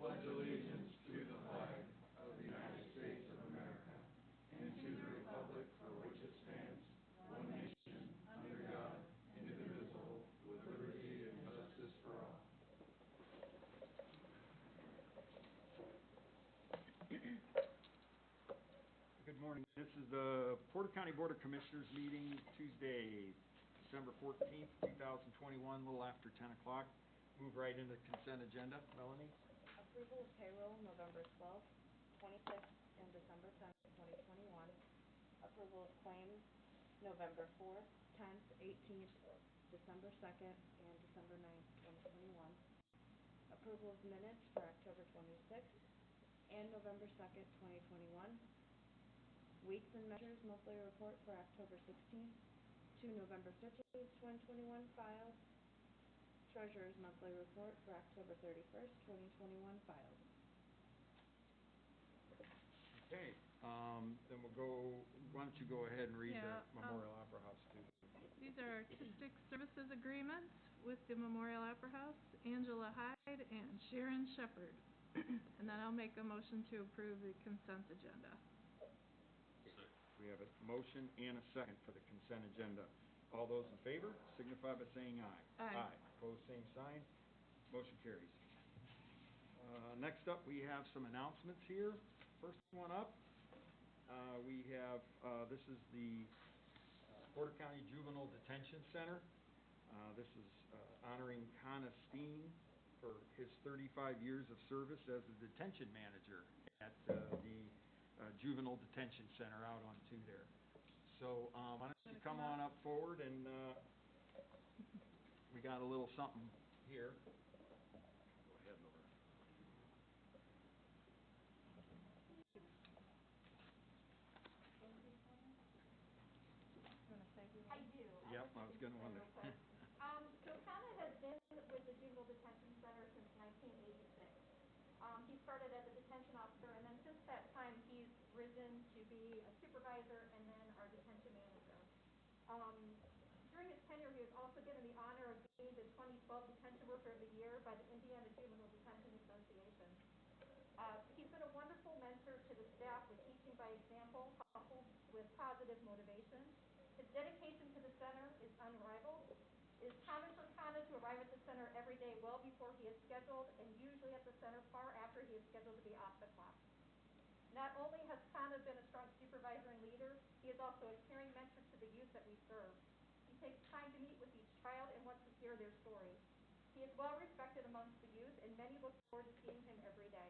pledge allegiance to the flag of the United States of America and to the republic for which it stands, one nation, under God, indivisible, with liberty and justice for all. Good morning. This is the Porter County Board of Commissioners meeting Tuesday, December 14th, 2021, a little after 10 o'clock. Move right into the consent agenda. Melanie? Approval of payroll November 12th, 26th, and December 10th, 2021. Approval of claims November 4th, 10th, 18th, December 2nd, and December 9th, 2021. Approval of minutes for October 26th and November 2nd, 2021. Weights and Measures monthly report for October 16th to November 15th, 2021 filed. Treasurer's monthly report for October 31st, 2021 filed. Okay, then we'll go, why don't you go ahead and read the Memorial Opera House too. These are artistic services agreements with the Memorial Opera House, Angela Hyde and Sharon Shepard. And then I'll make a motion to approve the consent agenda. We have a motion and a second for the consent agenda. All those in favor signify by saying aye. Aye. Opposed, same sign. Motion carries. Next up, we have some announcements here. First one up, we have, this is the Porter County Juvenile Detention Center. This is honoring Connor Steen for his 35 years of service as a detention manager at the Juvenile Detention Center out on 2 there. So why don't you come on up forward, and we got a little something here. Go ahead, Laura. I do. Yep, I was going to wonder. So Connor has been with the Juvenile Detention Center since 1986. He started as a detention officer, and then since that time, he's risen to be a supervisor and then our detention manager. During his tenure, he was also given the honor of being the 2012 Detention Worker of the Year by the Indiana Juvenile Detention Association. He's been a wonderful mentor to the staff with teaching by example, coupled with positive motivation. His dedication to the center is unrivaled. It is common for Kana to arrive at the center every day well before he is scheduled, and usually at the center far after he is scheduled to be off the clock. Not only has Kana been a strong supervisor and leader, he is also a caring mentor to the youth that we serve. He takes time to meet with each child and wants to hear their stories. He is well respected amongst the youth, and many look forward to seeing him every day.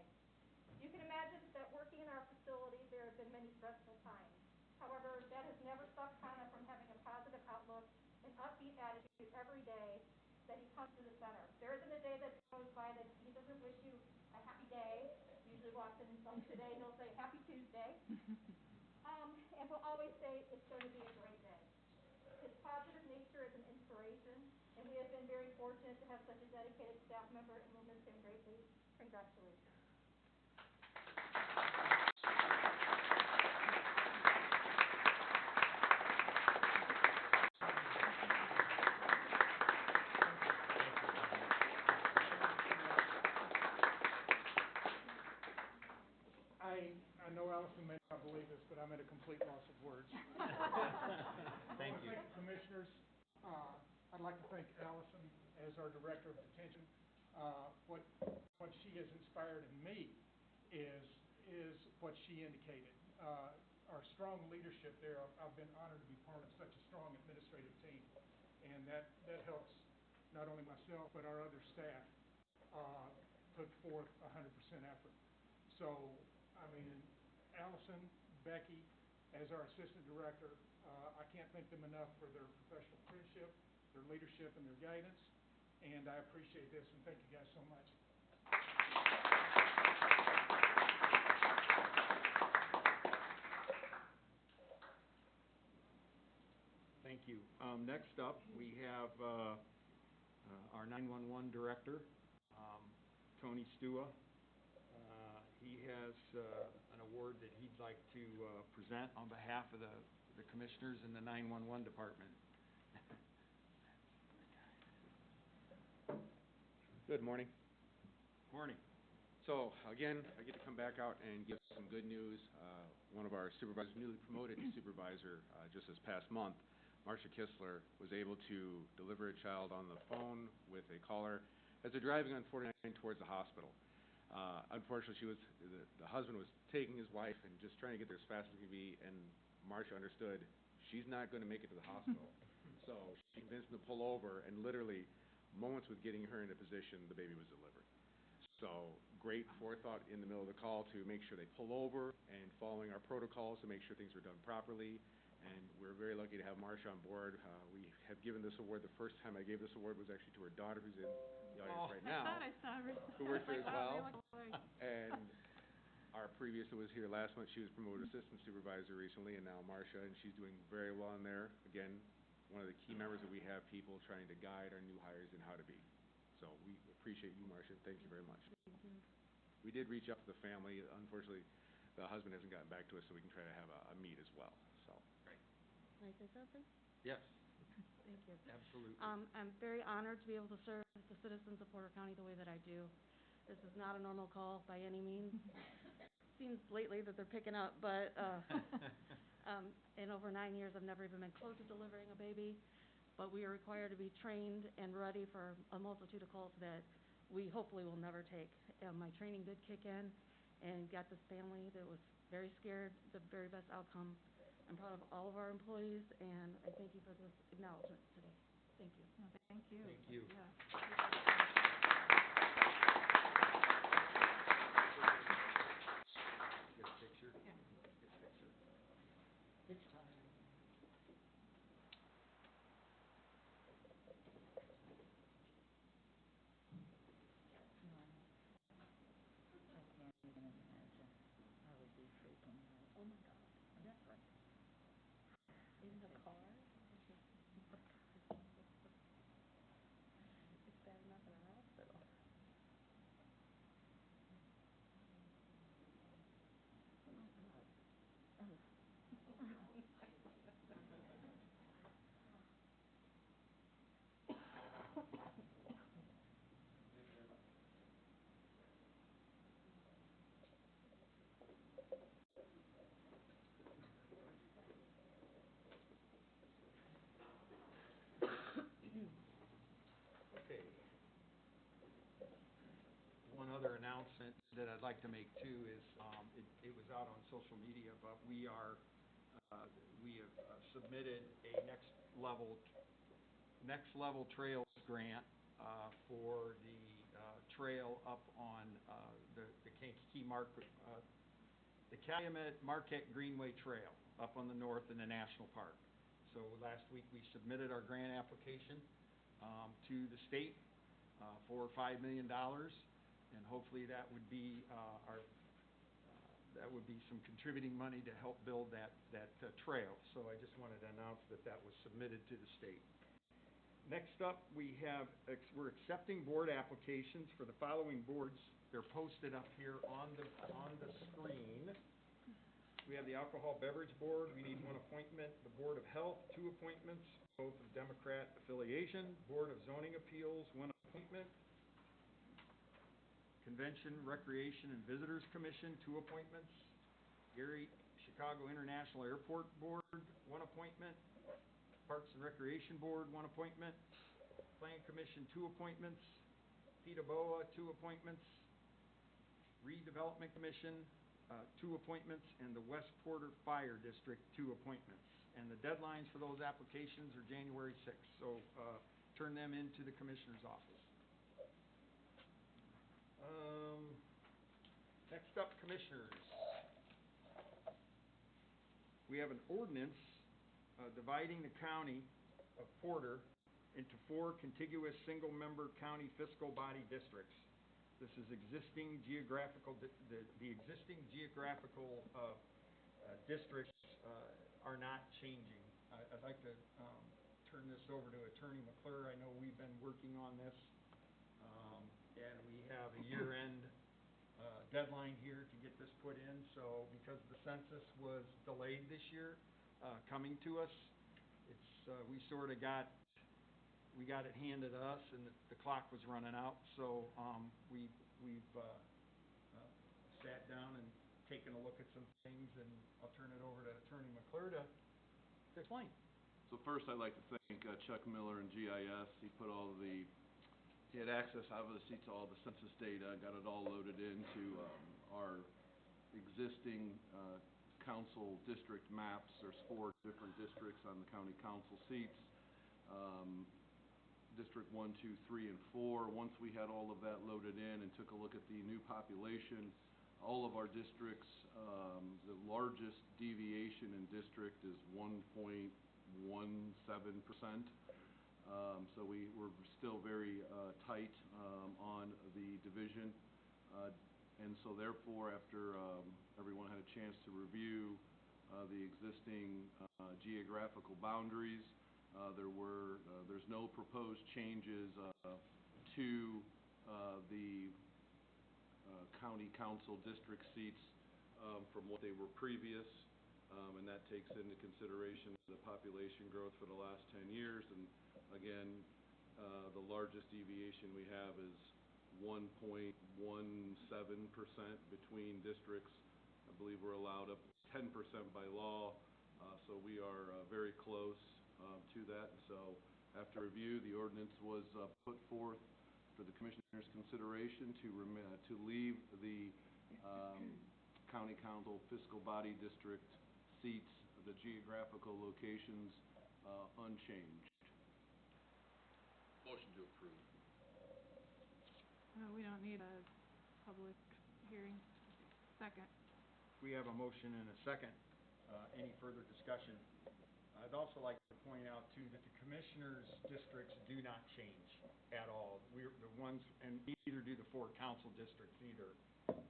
You can imagine that working in our facility, there have been many stressful times. However, that has never stopped Kana from having a positive outlook and upbeat attitude every day that he comes to the center. There isn't a day that goes by that he doesn't wish you a happy day. Usually walks in like today, he'll say happy Tuesday. And we'll always say it's going to be a great day. His positive nature is an inspiration, and we have been very fortunate to have such a dedicated staff member, and we'll miss him greatly. Congratulations. I know Allison may not believe this, but I'm at a complete loss of words. Thank you. Commissioners, I'd like to thank Allison as our Director of Detention. What she has inspired in me is what she indicated. Our strong leadership there, I've been honored to be part of such a strong administrative team, and that helps not only myself but our other staff put forth 100% effort. So, I mean, Allison, Becky, as our Assistant Director, I can't thank them enough for their professional friendship, their leadership, and their guidance, and I appreciate this, and thank you guys so much. Thank you. Next up, we have our 911 Director, Tony Stua. He has an award that he'd like to present on behalf of the commissioners in the 911 department. Good morning. Morning. So again, I get to come back out and give some good news. One of our supervisors, newly promoted supervisor, just this past month, Marcia Kistler, was able to deliver a child on the phone with a caller as they're driving on 49 towards the hospital. Unfortunately, the husband was taking his wife and just trying to get there as fast as he could be, and Marcia understood she's not going to make it to the hospital. So she convinced him to pull over, and literally, moments with getting her into position, the baby was delivered. So great forethought in the middle of the call to make sure they pull over and following our protocols to make sure things were done properly. And we're very lucky to have Marcia on board. We have given this award. The first time I gave this award was actually to her daughter, who's in the audience right now. I thought I saw her. Who works there as well. Really And our previous that was here last month, she was promoted assistant supervisor recently, and now Marcia, and she's doing very well in there. Again, one of the key members that we have, people trying to guide our new hires in how to be. So we appreciate you, Marcia. Thank you very much. Thank you. We did reach out to the family. Unfortunately, the husband hasn't gotten back to us, so we can try to have a meet as well. So. Can I say something? Yes, Thank you. absolutely. I'm very honored to be able to serve the citizens of Porter County the way that I do. This is not a normal call by any means. Seems lately that they're picking up, but in over 9 years, I've never even been close to delivering a baby. But we are required to be trained and ready for a multitude of calls that we hopefully will never take. My training did kick in and got this family that was very scared, the very best outcome. I'm proud of all of our employees, and I thank you for this acknowledgement today. Thank you. No, thank you. Thank you. Yeah. Get a picture? Yeah. Get a picture. It's time. I can't even imagine. I would be freaking out. Oh my God. That's right. In the car? It's bad enough in a hospital. Oh God. Oh. Okay. One other announcement that I'd like to make too is, it was out on social media, but we have submitted a next level trails grant, for the, trail up on, the Kankakee the Calumet Marquette Greenway Trail up on the north in the national park. So last week we submitted our grant application to the state for $5 million, and hopefully that would be some contributing money to help build that trail. So I just wanted to announce that was submitted to the state. Next up, we're accepting board applications for the following boards. They're posted up here on the screen. We have the Alcohol Beverage Board. We need one appointment. The Board of Health, 2 appointments, both of Democrat affiliation. Board of Zoning Appeals, 1 appointment. Convention, Recreation, and Visitors Commission, 2 appointments. Chicago International Airport Board, 1 appointment. Parks and Recreation Board, 1 appointment. Plan Commission, 2 appointments. PETA-BOA, 2 appointments. Redevelopment Commission, 2 appointments, and the West Porter Fire District, 2 appointments. And the deadlines for those applications are January 6th, so turn them into the Commissioner's office. Next up, Commissioners. We have an ordinance dividing the county of Porter into 4 contiguous single-member county fiscal body districts. This is existing geographical, the existing geographical districts are not changing. I'd like to turn this over to Attorney McClure. I know we've been working on this, and we have a year-end deadline here to get this put in. So because the census was delayed this year, coming to us, we sort of got it handed to us, and the clock was running out. So we've sat down and taken a look at some things, and I'll turn it over to Attorney McClure to explain. So first, I'd like to thank Chuck Miller and GIS. He had access, obviously, to all the census data, got it all loaded into our existing council district maps. There's 4 different districts on the county council seats. District 1, 2, 3, and 4. Once we had all of that loaded in and took a look at the new population, all of our districts, the largest deviation in district is 1.17%. So we're still very tight on the division. And so therefore, after everyone had a chance to review the existing geographical boundaries, there's no proposed changes to the county council district seats from what they were previous, and that takes into consideration the population growth for the last 10 years. And again, the largest deviation we have is 1.17% between districts. I believe we're allowed up to 10% by law, so we are very close to that. And so after review, the ordinance was put forth for the commissioners' consideration to leave the county council fiscal body district seats, the geographical locations, unchanged. Motion to approve. We don't need a public hearing. Second. We have a motion and a second. Any further discussion? I'd also like to point out too that the commissioners' districts do not change at all. We're the ones, and neither do the 4 council districts either.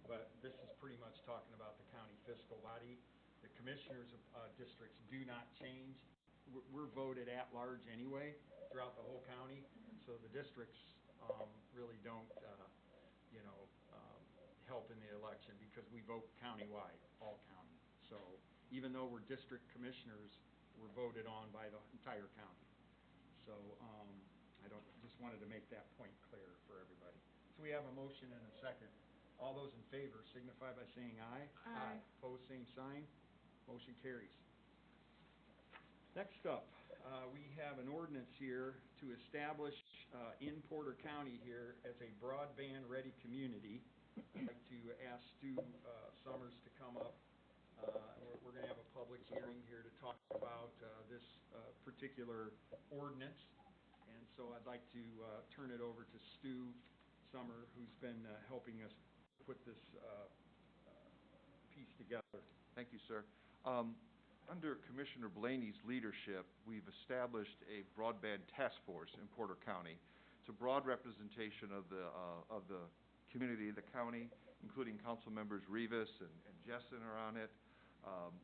But this is pretty much talking about the county fiscal body. The commissioners' districts do not change. We're voted at large anyway throughout the whole county, so the districts really don't, help in the election because we vote countywide, all county. So even though we're district commissioners, we're voted on by the entire county. So just wanted to make that point clear for everybody. So we have a motion and a second. All those in favor signify by saying aye. Aye. Pose same sign. Motion carries. Next up, we have an ordinance here to establish in Porter County here as a broadband-ready community. I'd like to ask Stu Summers to come up. We're going to have a public hearing here to talk about this particular ordinance. And so I'd like to turn it over to Stu Summer, who's been helping us put this piece together. Thank you, sir. Under Commissioner Blaney's leadership, we've established a broadband task force in Porter County. It's a broad representation of the community, the county, including council members Rivas and Jessen are on it.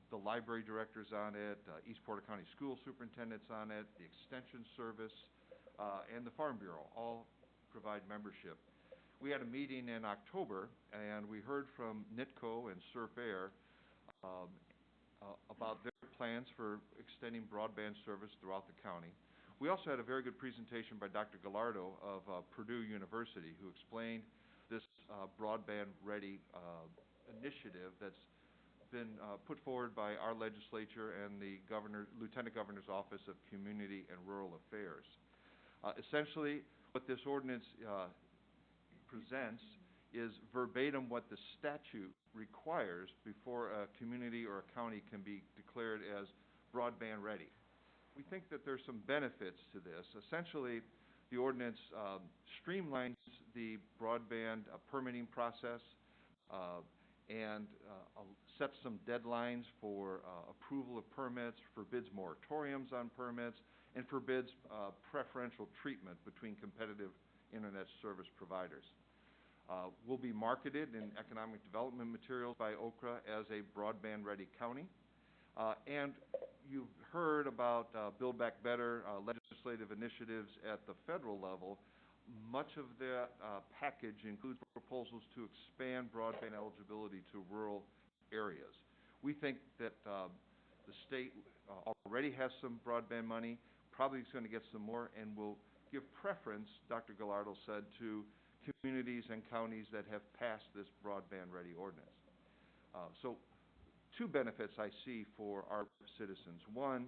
The library director's on it, East Porter County School Superintendent's on it, the Extension Service, and the Farm Bureau all provide membership. We had a meeting in October, and we heard from NITCO and Surf Air about their plans for extending broadband service throughout the county. We also had a very good presentation by Dr. Gallardo of Purdue University, who explained this broadband-ready initiative that's been put forward by our legislature and the Lieutenant Governor's Office of Community and Rural Affairs. Essentially, what this ordinance presents is verbatim what the statute requires before a community or a county can be declared as broadband ready. We think that there's some benefits to this. Essentially, the ordinance streamlines the broadband permitting process and sets some deadlines for approval of permits, forbids moratoriums on permits, and forbids preferential treatment between competitive internet service providers. Will be marketed in economic development materials by OKRA as a broadband-ready county. And you've heard about Build Back Better legislative initiatives at the federal level. Much of that package includes proposals to expand broadband eligibility to rural areas. We think that the state already has some broadband money, probably is going to get some more, and will give preference, Dr. Gallardo said, to communities and counties that have passed this broadband-ready ordinance. So 2 benefits I see for our citizens. One,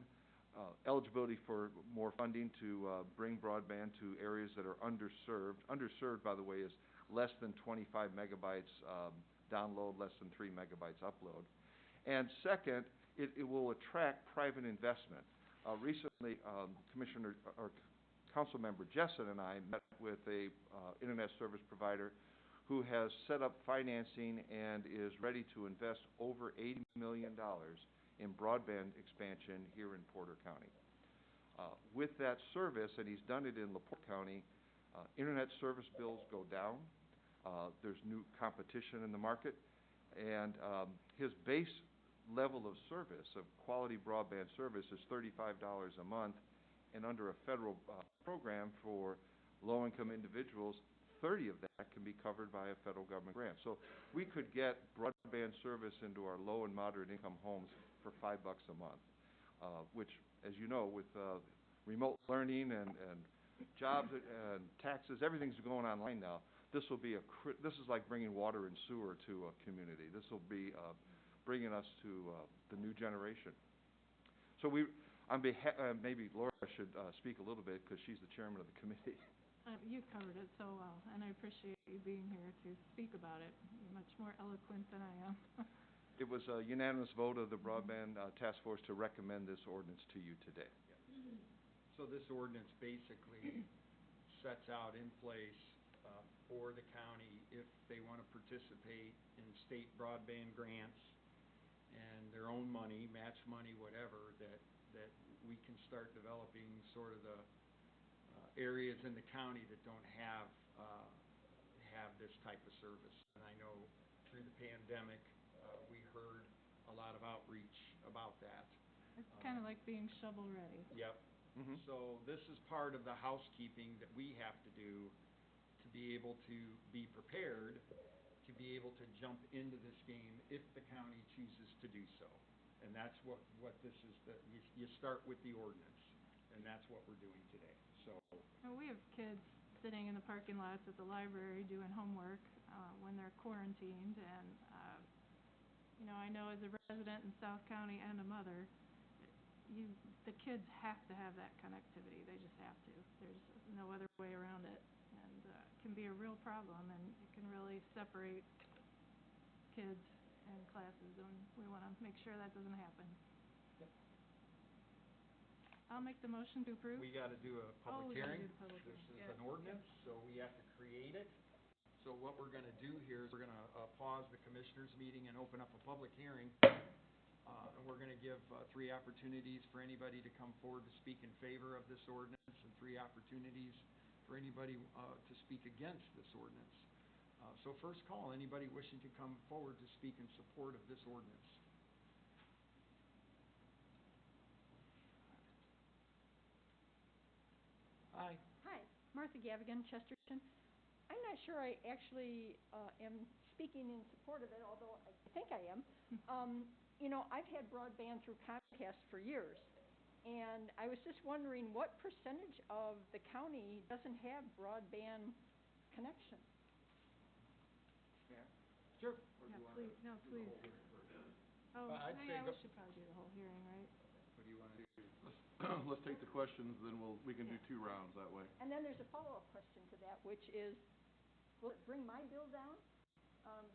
eligibility for more funding to bring broadband to areas that are underserved. Underserved, by the way, is less than 25 megabytes download, less than 3 megabytes upload. And second, it will attract private investment. Recently, Commissioner or Councilmember Jessen and I met with a internet service provider who has set up financing and is ready to invest over $80 million in broadband expansion here in Porter County. With that service, and he's done it in LaPorte County, internet service bills go down. There's new competition in the market, and his base level of service, of quality broadband service, is $35 a month, and under a federal program for low-income individuals, 30 of that can be covered by a federal government grant. So we could get broadband service into our low and moderate income homes for $5 a month, which, as you know, with remote learning and jobs and taxes, everything's going online now. This is like bringing water and sewer to a community. This will be bringing us to the new generation. So maybe Laura should speak a little bit because she's the chairman of the committee. You covered it so well, and I appreciate you being here to speak about it. You're much more eloquent than I am. It was a unanimous vote of the Broadband Task Force to recommend this ordinance to you today. So this ordinance basically sets out in place for the county if they want to participate in state broadband grants and their own money, match money, whatever, that we can start developing sort of the areas in the county that don't have this type of service. And I know through the pandemic, we heard a lot of outreach about that. It's kind of like being shovel-ready. Yep. Mm-hmm. So this is part of the housekeeping that we have to do to be able to be prepared, to be able to jump into this game if the county chooses to do so. And that's what this is. You start with the ordinance, and that's what we're doing today. So We have kids sitting in the parking lots at the library doing homework when they're quarantined, and I know as a resident in South County and a mother, the kids have to have that connectivity. They just have to. There's no other way around it, and it can be a real problem, and it can really separate kids and classes, and we want to make sure that doesn't happen. I'll make the motion to approve. we got to do a public we gotta hearing. do the public This hearing. is an ordinance, so we have to create it. So what we're going to do here is we're going to pause the commissioners' meeting and open up a public hearing. And we're going to give 3 opportunities for anybody to come forward to speak in favor of this ordinance, and 3 opportunities for anybody to speak against this ordinance. So first call, anybody wishing to come forward to speak in support of this ordinance. Hi. Hi, Martha Gavigan, Chesterton. I'm not sure I actually am speaking in support of it, although I think I am. I've had broadband through Comcast for years, and I was just wondering what percentage of the county doesn't have broadband connection? Yeah. Sure. Yeah, please. No, please. Oh, I'd say we should probably do the whole hearing, right? What do you want to do? Let's take the questions, then we can do 2 rounds that way. And then there's a follow-up question to that, which is, will it bring my bill down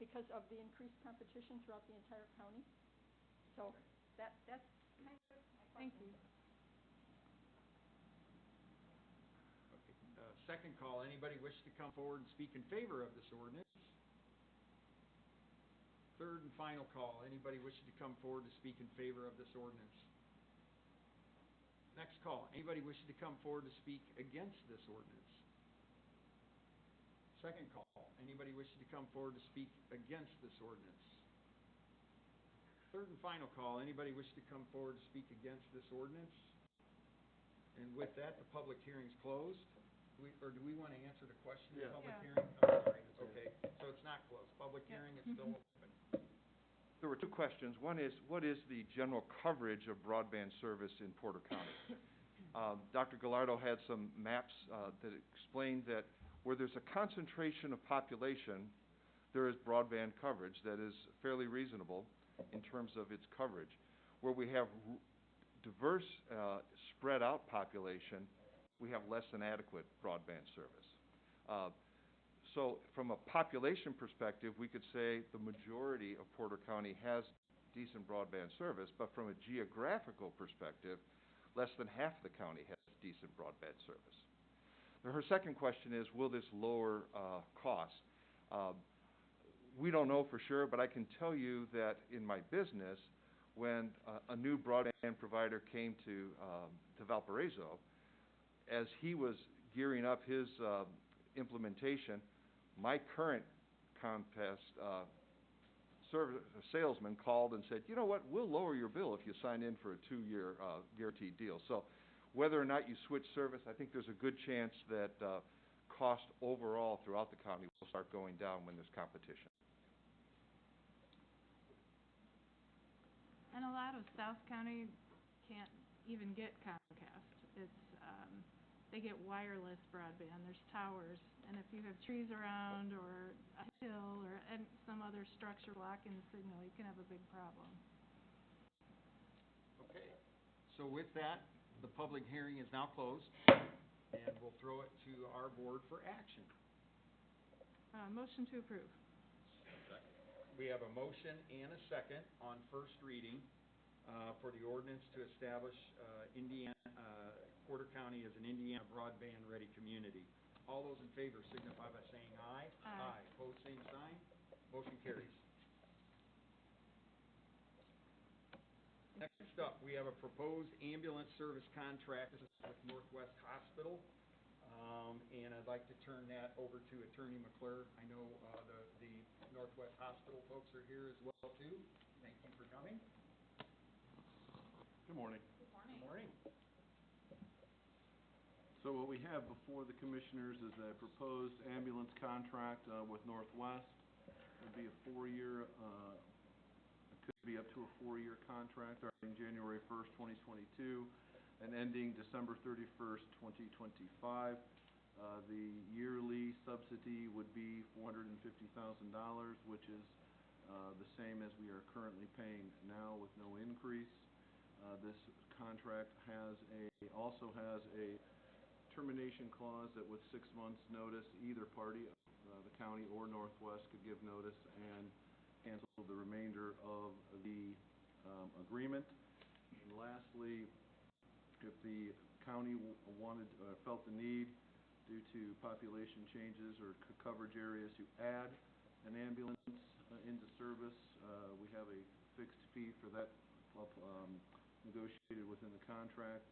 because of the increased competition throughout the entire county? So that's kind of my question. Thank you. Okay. Second call, anybody wish to come forward and speak in favor of this ordinance? Third and final call, anybody wishing to come forward to speak in favor of this ordinance? Next call, anybody wishing to come forward to speak against this ordinance? Second call, anybody wishing to come forward to speak against this ordinance? Third and final call, anybody wishing to come forward to speak against this ordinance? And with that, the public hearing's closed. Do we want to answer the question in the public hearing? Oh, sorry, okay, so it's not closed. Public hearing is still open. There were 2 questions. One is, what is the general coverage of broadband service in Porter County? Dr. Gallardo had some maps that explained that where there's a concentration of population, there is broadband coverage that is fairly reasonable in terms of its coverage. Where we have diverse, spread out population, we have less than adequate broadband service. So from a population perspective, we could say the majority of Porter County has decent broadband service, but from a geographical perspective, less than half the county has decent broadband service. Now, her second question is, will this lower costs? We don't know for sure, but I can tell you that in my business, when a new broadband provider came to Valparaiso, as he was gearing up his implementation, my current Comcast salesman called and said, you know what, we'll lower your bill if you sign in for a 2-year guaranteed deal. So whether or not you switch service, I think there's a good chance that cost overall throughout the county will start going down when there's competition. And a lot of South County can't even get Comcast. It's, they get wireless broadband. There's towers, and if you have trees around or a hill or some other structure blocking the signal, you can have a big problem. Okay, so with that, the public hearing is now closed, and we'll throw it to our board for action. Motion to approve. We have a motion and a second on first reading for the ordinance to establish Porter County as an Indiana broadband-ready community. All those in favor signify by saying aye. Aye. Pose same sign. Motion carries. Next up, we have a proposed ambulance service contract. This is with Northwest Hospital. And I'd like to turn that over to Attorney McClure. I know the Northwest Hospital folks are here as well, too. Thank you for coming. Good morning. Good morning. Good morning. So what we have before the commissioners is a proposed ambulance contract with Northwest. It would be a 4-year, it could be up to a 4-year contract starting January 1st, 2022 and ending December 31st, 2025. The yearly subsidy would be $450,000, which is the same as we are currently paying now with no increase. This contract also has a termination clause that with 6 months notice, either party, the county or Northwest, could give notice and cancel the remainder of the agreement. And lastly, if the county felt the need due to population changes or coverage areas to add an ambulance into service, we have a fixed fee for that negotiated within the contract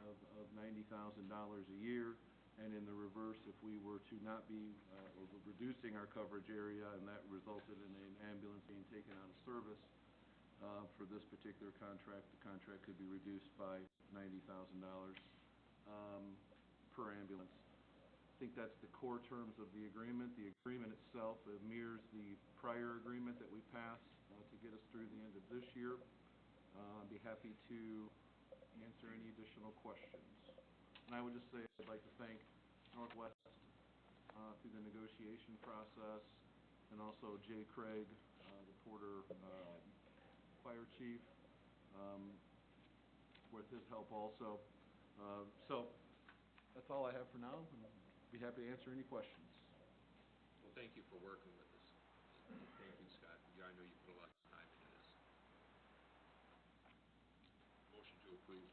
of $90,000 a year. And in the reverse, if we were to not be reducing our coverage area and that resulted in an ambulance being taken out of service for this particular contract, the contract could be reduced by $90,000 per ambulance. I think that's the core terms of the agreement. The agreement itself mirrors the prior agreement that we passed to get us through the end of this year. I'd be happy to answer any additional questions. And I would just say I'd like to thank Northwest through the negotiation process, and also Jay Craig, the Porter Fire Chief, with his help also. So that's all I have for now, and I'd be happy to answer any questions. Well, thank you for working with us. And thank you, Scott. I know you put a lot of time into this. Motion to approve.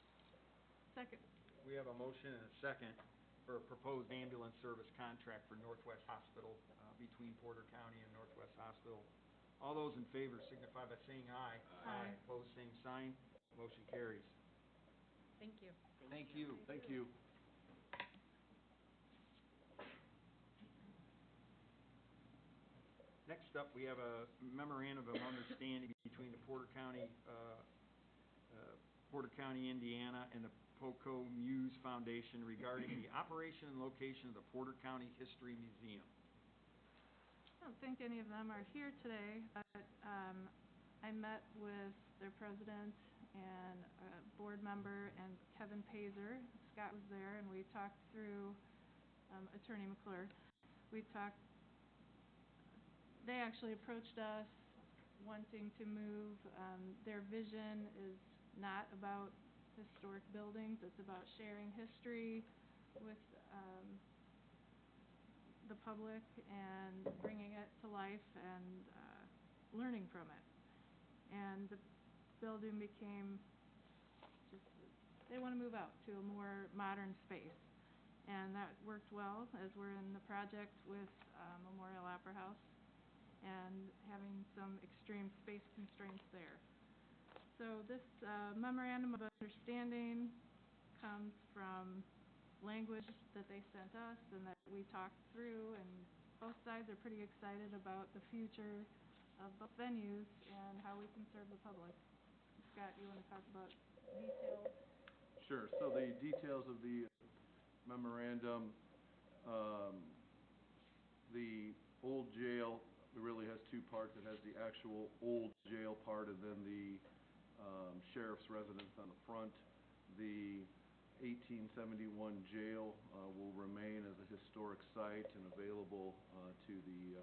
Second. We have a motion and a second for a proposed ambulance service contract for Northwest Hospital between Porter County and Northwest Hospital. All those in favor signify by saying aye. Aye. Opposed, same sign. Motion carries. Thank you. Thank you. Thank you. Next up, we have a memorandum of understanding between the Porter County, Indiana, and the Poco Muse Foundation regarding the operation and location of the Porter County History Museum. I don't think any of them are here today, but I met with their president and a board member and Kevin Pazer. Scott was there, and we talked through Attorney McClure. We talked they actually approached us wanting to move. Their vision is not about historic buildings, it's about sharing history with, the public and bringing it to life and, learning from it. And the building became just, they wanna move out to a more modern space. And that worked well as we're in the project with, Memorial Opera House and having some extreme space constraints there. So this, memorandum of understanding comes from language that they sent us and that we talked through, and both sides are pretty excited about the future of both venues and how we can serve the public. Scott, you wanna talk about details? Sure, so the details of the memorandum, the old jail really has two parts. It has the actual old jail part and then the sheriff's residence on the front. The 1871 jail will remain as a historic site and available to the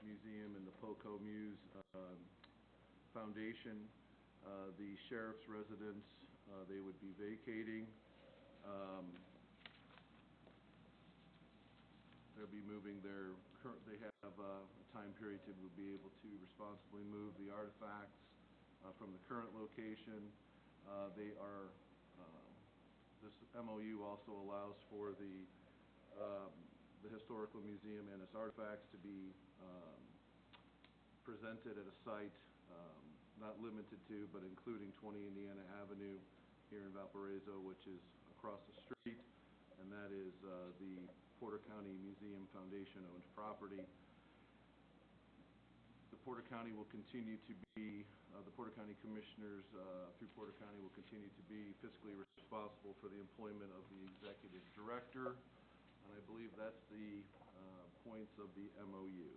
museum and the POCO Muse Foundation. The sheriff's residence, they would be vacating. They'll be moving their they have a time period to be able to responsibly move the artifacts from the current location. They are, this MOU also allows for the Historical Museum and its artifacts to be presented at a site not limited to, but including 20 Indiana Avenue here in Valparaiso, which is across the street, and that is the Porter County Museum Foundation-owned property. The Porter County will continue to be, the Porter County Commissioners through Porter County will continue to be fiscally responsible for the employment of the Executive Director, and I believe that's the points of the MOU.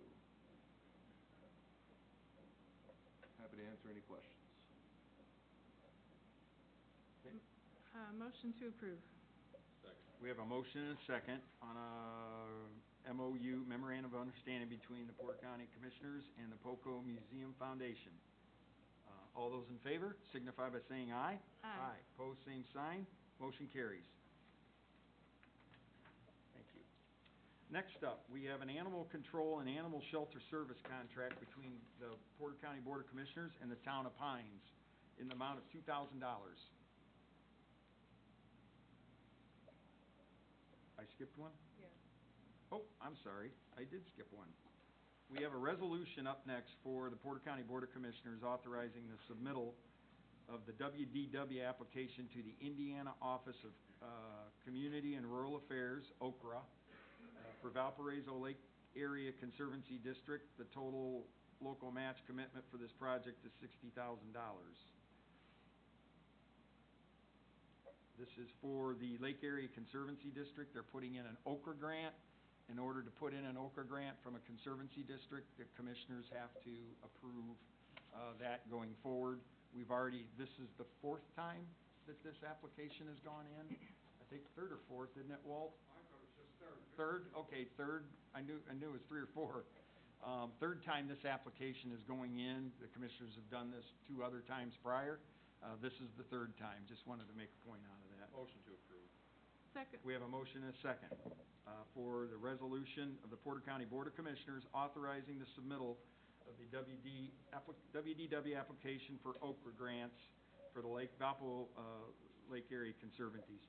Happy to answer any questions. Okay. Motion to approve. We have a motion and a second on a MOU, Memorandum of Understanding between the Porter County Commissioners and the POCO Museum Foundation. All those in favor signify by saying aye. Aye. Pose same sign. Motion carries. Thank you. Next up, we have an animal control and animal shelter service contract between the Porter County Board of Commissioners and the Town of Pines in the amount of $2,000. I skipped one? Yes. Oh, I'm sorry, I did skip one. We have a resolution up next for the Porter County Board of Commissioners authorizing the submittal of the WDW application to the Indiana Office of Community and Rural Affairs, OCRA, for Valparaiso Lake Area Conservancy District. The total local match commitment for this project is $60,000. This is for the Lake Area Conservancy District. They're putting in an OCRA grant. In order to put in an OCRA grant from a conservancy district, the commissioners have to approve that going forward. We've already, this is the fourth time that this application has gone in. I think third or fourth, isn't it, Walt? I thought it was just third. Third? Okay, third. I knew it was three or four. Third time this application is going in. The commissioners have done this 2 other times prior. This is the third time. Just wanted to make a point out of that. Motion to approve. Second. We have a motion and a second for the resolution of the Porter County Board of Commissioners authorizing the submittal of the WDW application for OCRA grants for the Valpo Lake Area Conservancy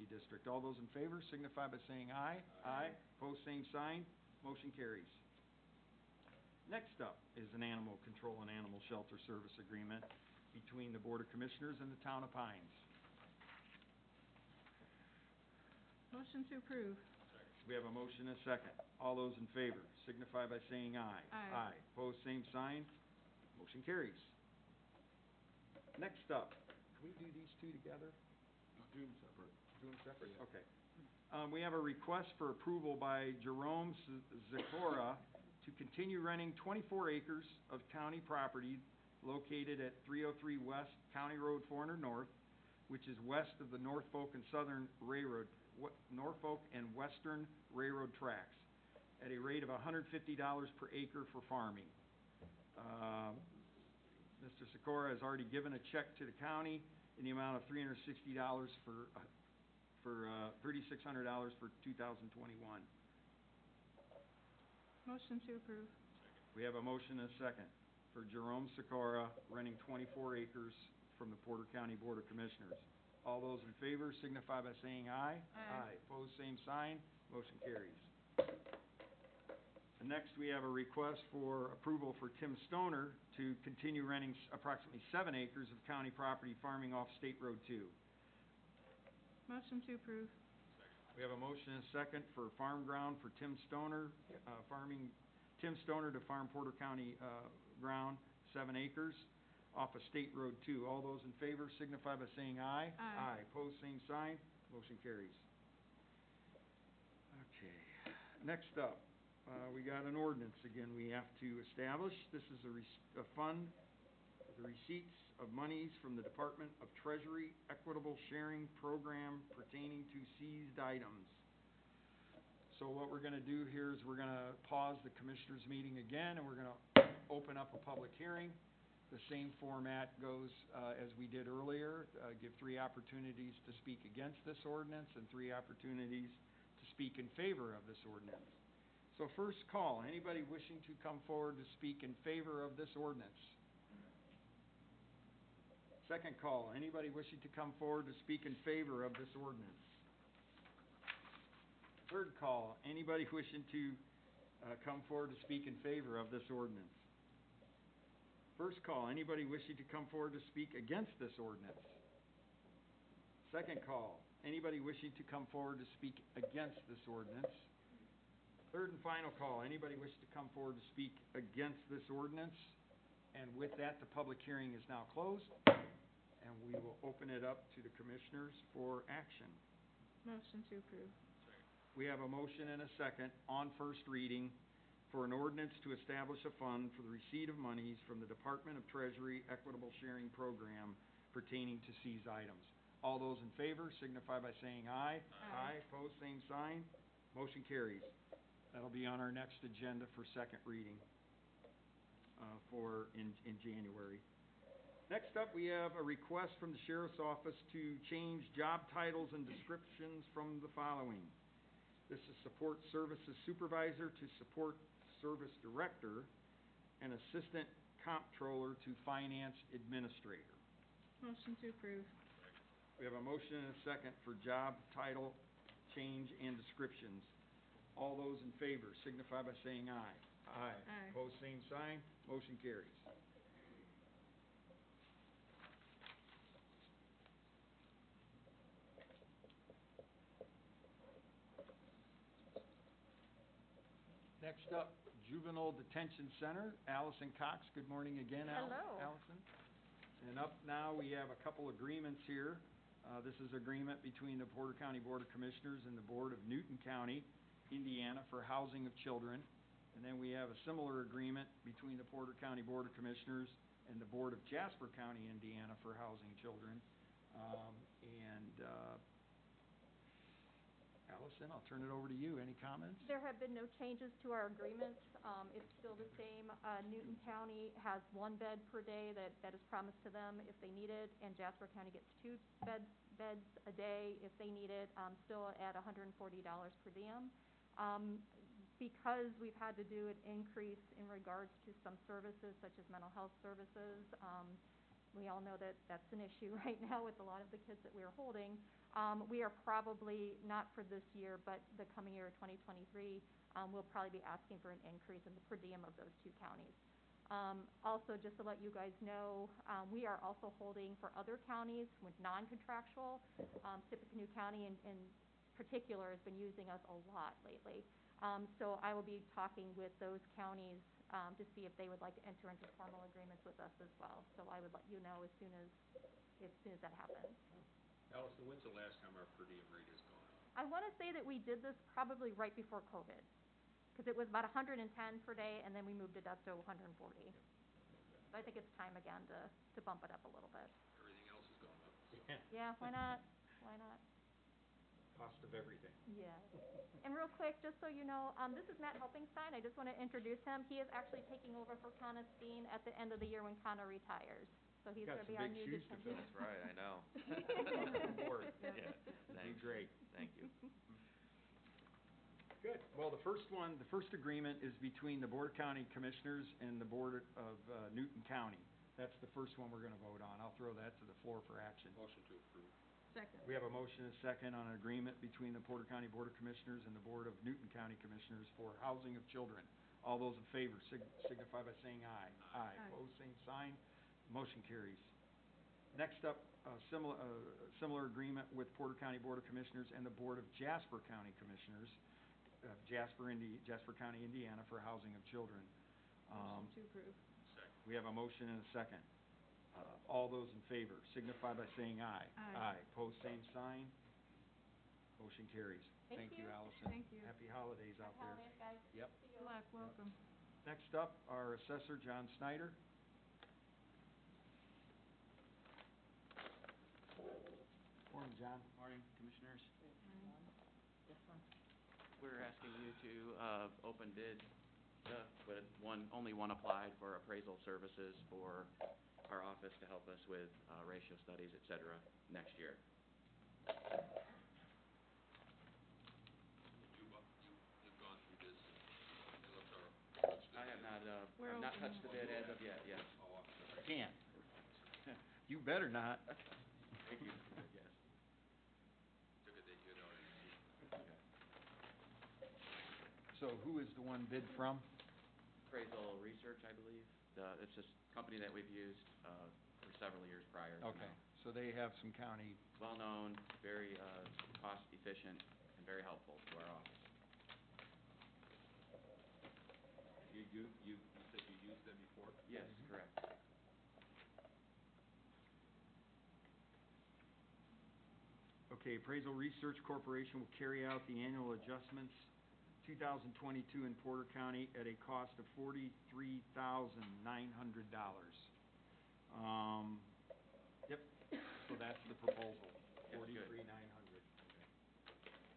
District. All those in favor signify by saying aye. Aye. Pose same sign. Motion carries. Next up is an animal control and animal shelter service agreement between the Board of Commissioners and the Town of Pines. Motion to approve. We have a motion and a second. All those in favor signify by saying aye. Aye. Pose same sign. Motion carries. Next up, can we do these two together? Do them separate. Do them separate? Okay. We have a request for approval by Jerome Zakora to continue renting 24 acres of county property located at 303 West County Road 400 North, which is west of the Norfolk and Western Railroad tracks, at a rate of $150 per acre for farming. Mr. Sikora has already given a check to the county in the amount of $360 for $3,600 for 2021. Motion to approve. We have a motion and a second for Jerome Sikora renting 24 acres from the Porter County Board of Commissioners. All those in favor signify by saying aye. Aye. Opposed, same sign. Motion carries. And next, we have a request for approval for Tim Stoner to continue renting approximately 7 acres of county property farming off State Road 2. Motion to approve. We have a motion and a second for farm ground for Tim Stoner, Tim Stoner to farm Porter County ground, 7 acres, off of State Road 2. All those in favor signify by saying aye. Aye. Opposed, same sign. Motion carries. Okay. Next up, we got an ordinance again we have to establish. This is a fund, the receipts of monies from the Department of Treasury Equitable Sharing Program pertaining to seized items. So what we're gonna do here is we're gonna pause the commissioners' meeting again, and we're gonna open up a public hearing. The same format goes as we did earlier. Give 3 opportunities to speak against this ordinance and 3 opportunities to speak in favor of this ordinance. So first call, anybody wishing to come forward to speak in favor of this ordinance? Second call, anybody wishing to come forward to speak in favor of this ordinance? Third call, anybody wishing to come forward to speak in favor of this ordinance? First call, anybody wishing to come forward to speak against this ordinance? Second call, anybody wishing to come forward to speak against this ordinance? Third and final call, anybody wishing to come forward to speak against this ordinance? And with that, the public hearing is now closed, and we will open it up to the commissioners for action. Motion to approve. We have a motion and a second on first reading for an ordinance to establish a fund for the receipt of monies from the Department of Treasury Equitable Sharing Program pertaining to seized items. All those in favor signify by saying aye. Aye. Opposed, same sign. Motion carries. That'll be on our next agenda for second reading in January. Next up, we have a request from the Sheriff's Office to change job titles and descriptions from the following. This is Support Services Supervisor to Support Service Director and Assistant Comptroller to Finance Administrator. Motion to approve. We have a motion and a second for job title change and descriptions. All those in favor signify by saying aye. Aye. Aye. Opposed, same sign. Motion carries. Next up, Juvenile Detention Center, Allison Cox. Good morning again, Hello. Allison. And up now, we have a couple agreements here. This is agreement between the Porter County Board of Commissioners and the Board of Newton County, Indiana, for housing of children. And then we have a similar agreement between the Porter County Board of Commissioners and the Board of Jasper County, Indiana, for housing children. Allison, I'll turn it over to you. Any comments? There have been no changes to our agreement. It's still the same. Newton County has 1 bed per day that is promised to them if they need it, and Jasper County gets 2 beds a day if they need it, still at $140 per diem. Because we've had to do an increase in regards to some services such as mental health services, we all know that that's an issue right now with a lot of the kids that we're holding. We are probably, not for this year, but the coming year, 2023, we'll probably be asking for an increase in the per diem of those 2 counties. Also, just to let you guys know, we are also holding for other counties with non-contractual. Tippecanoe County in particular has been using us a lot lately. So I will be talking with those counties to see if they would like to enter into formal agreements with us as well. So I would let you know as soon as that happens. Allison, when's the last time our per diem rate has gone up? I want to say that we did this probably right before COVID, because it was about 110 per day, and then we moved it up to 140. So I think it's time again to bump it up a little bit. Everything else has gone up. Yeah, why not? Why not? Cost of everything. Yeah. And real quick, just so you know, this is Matt Helpingstein. I just want to introduce him. He is actually taking over for Connor Steen at the end of the year when Connor retires. So he's Got going to be some our big new shoes to detention. fill. That's right, I know. Welcome aboard. Yeah, Be thanks. great. Thank you. Good. Well, the first agreement is between the Board of County Commissioners and the Board of Newton County. That's the first one we're gonna vote on. I'll throw that to the floor for action. Motion to approve. Second. We have a motion and a second on an agreement between the Porter County Board of Commissioners and the Board of Newton County Commissioners for housing of children. All those in favor signify by saying aye. Aye. Aye. Opposed, same sign. Motion carries. Next up, similar agreement with Porter County Board of Commissioners and the Board of Jasper County Commissioners, Jasper County, Indiana, for housing of children. Motion to approve. We have a motion and a second. All those in favor signify by saying aye. Aye. Pose same sign. Motion carries. Thank you. Allison. Thank you. Happy holidays out Happy there. holidays, guys. Yep. See Good you. luck, welcome. Next up, our assessor, John Snyder. Morning, John. Morning, Commissioners. This one? We're asking you to open bid with only one applied for appraisal services for our office to help us with ratio studies, et cetera, next year. You've gone through this, you looked our, I have not, We're I've not opening touched the bid as of yet, yes. oh, I'm sorry. Can't. You better not. Thank you, yes. Took it that you'd already received. Okay. So who is the one bid from? Appraisal Research, I believe. It's this company that we've used for several years prior. Okay, so they have some county, Well-known, very cost-efficient, and very helpful to our office. You said you used them before? Yes, correct. okay, Appraisal Research Corporation will carry out the annual adjustments 2022 in Porter County at a cost of $43,900. Yep, so that's the proposal, Yes, good. $43,900.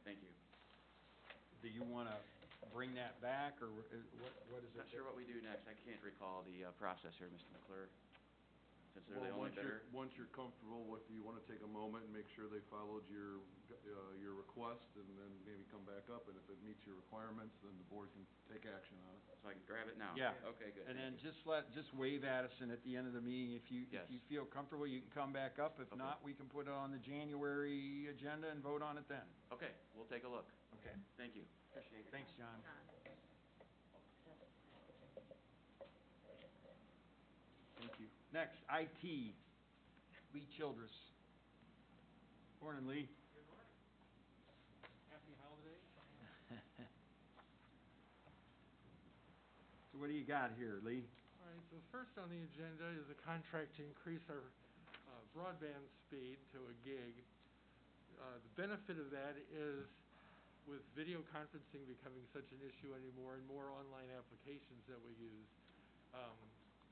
Thank you. Do you wanna bring that back, or what is it? Not sure what we do next. I can't recall the process here, Mr. McClure. Since they're the only bidder. Once you're comfortable with, you wanna take a moment and make sure they followed your request, and then maybe come back up, and if it meets your requirements, then the board can take action on it. So I can grab it now? Yeah. Okay, good. And then thank you. just wave Addison at the end of the meeting, if you Yes. feel comfortable, you can come back up, if Okay. not, we can put it on the January agenda and vote on it then. Okay, we'll take a look. Okay, Thank you. Appreciate it. thanks, John. Thank you. Next, IT, Lee Childress. Morning, Lee. Good morning. Happy holidays. So what do you got here, Lee? All right, so first on the agenda is a contract to increase our broadband speed to a gig. The benefit of that is with video conferencing becoming such an issue anymore and more online applications that we use,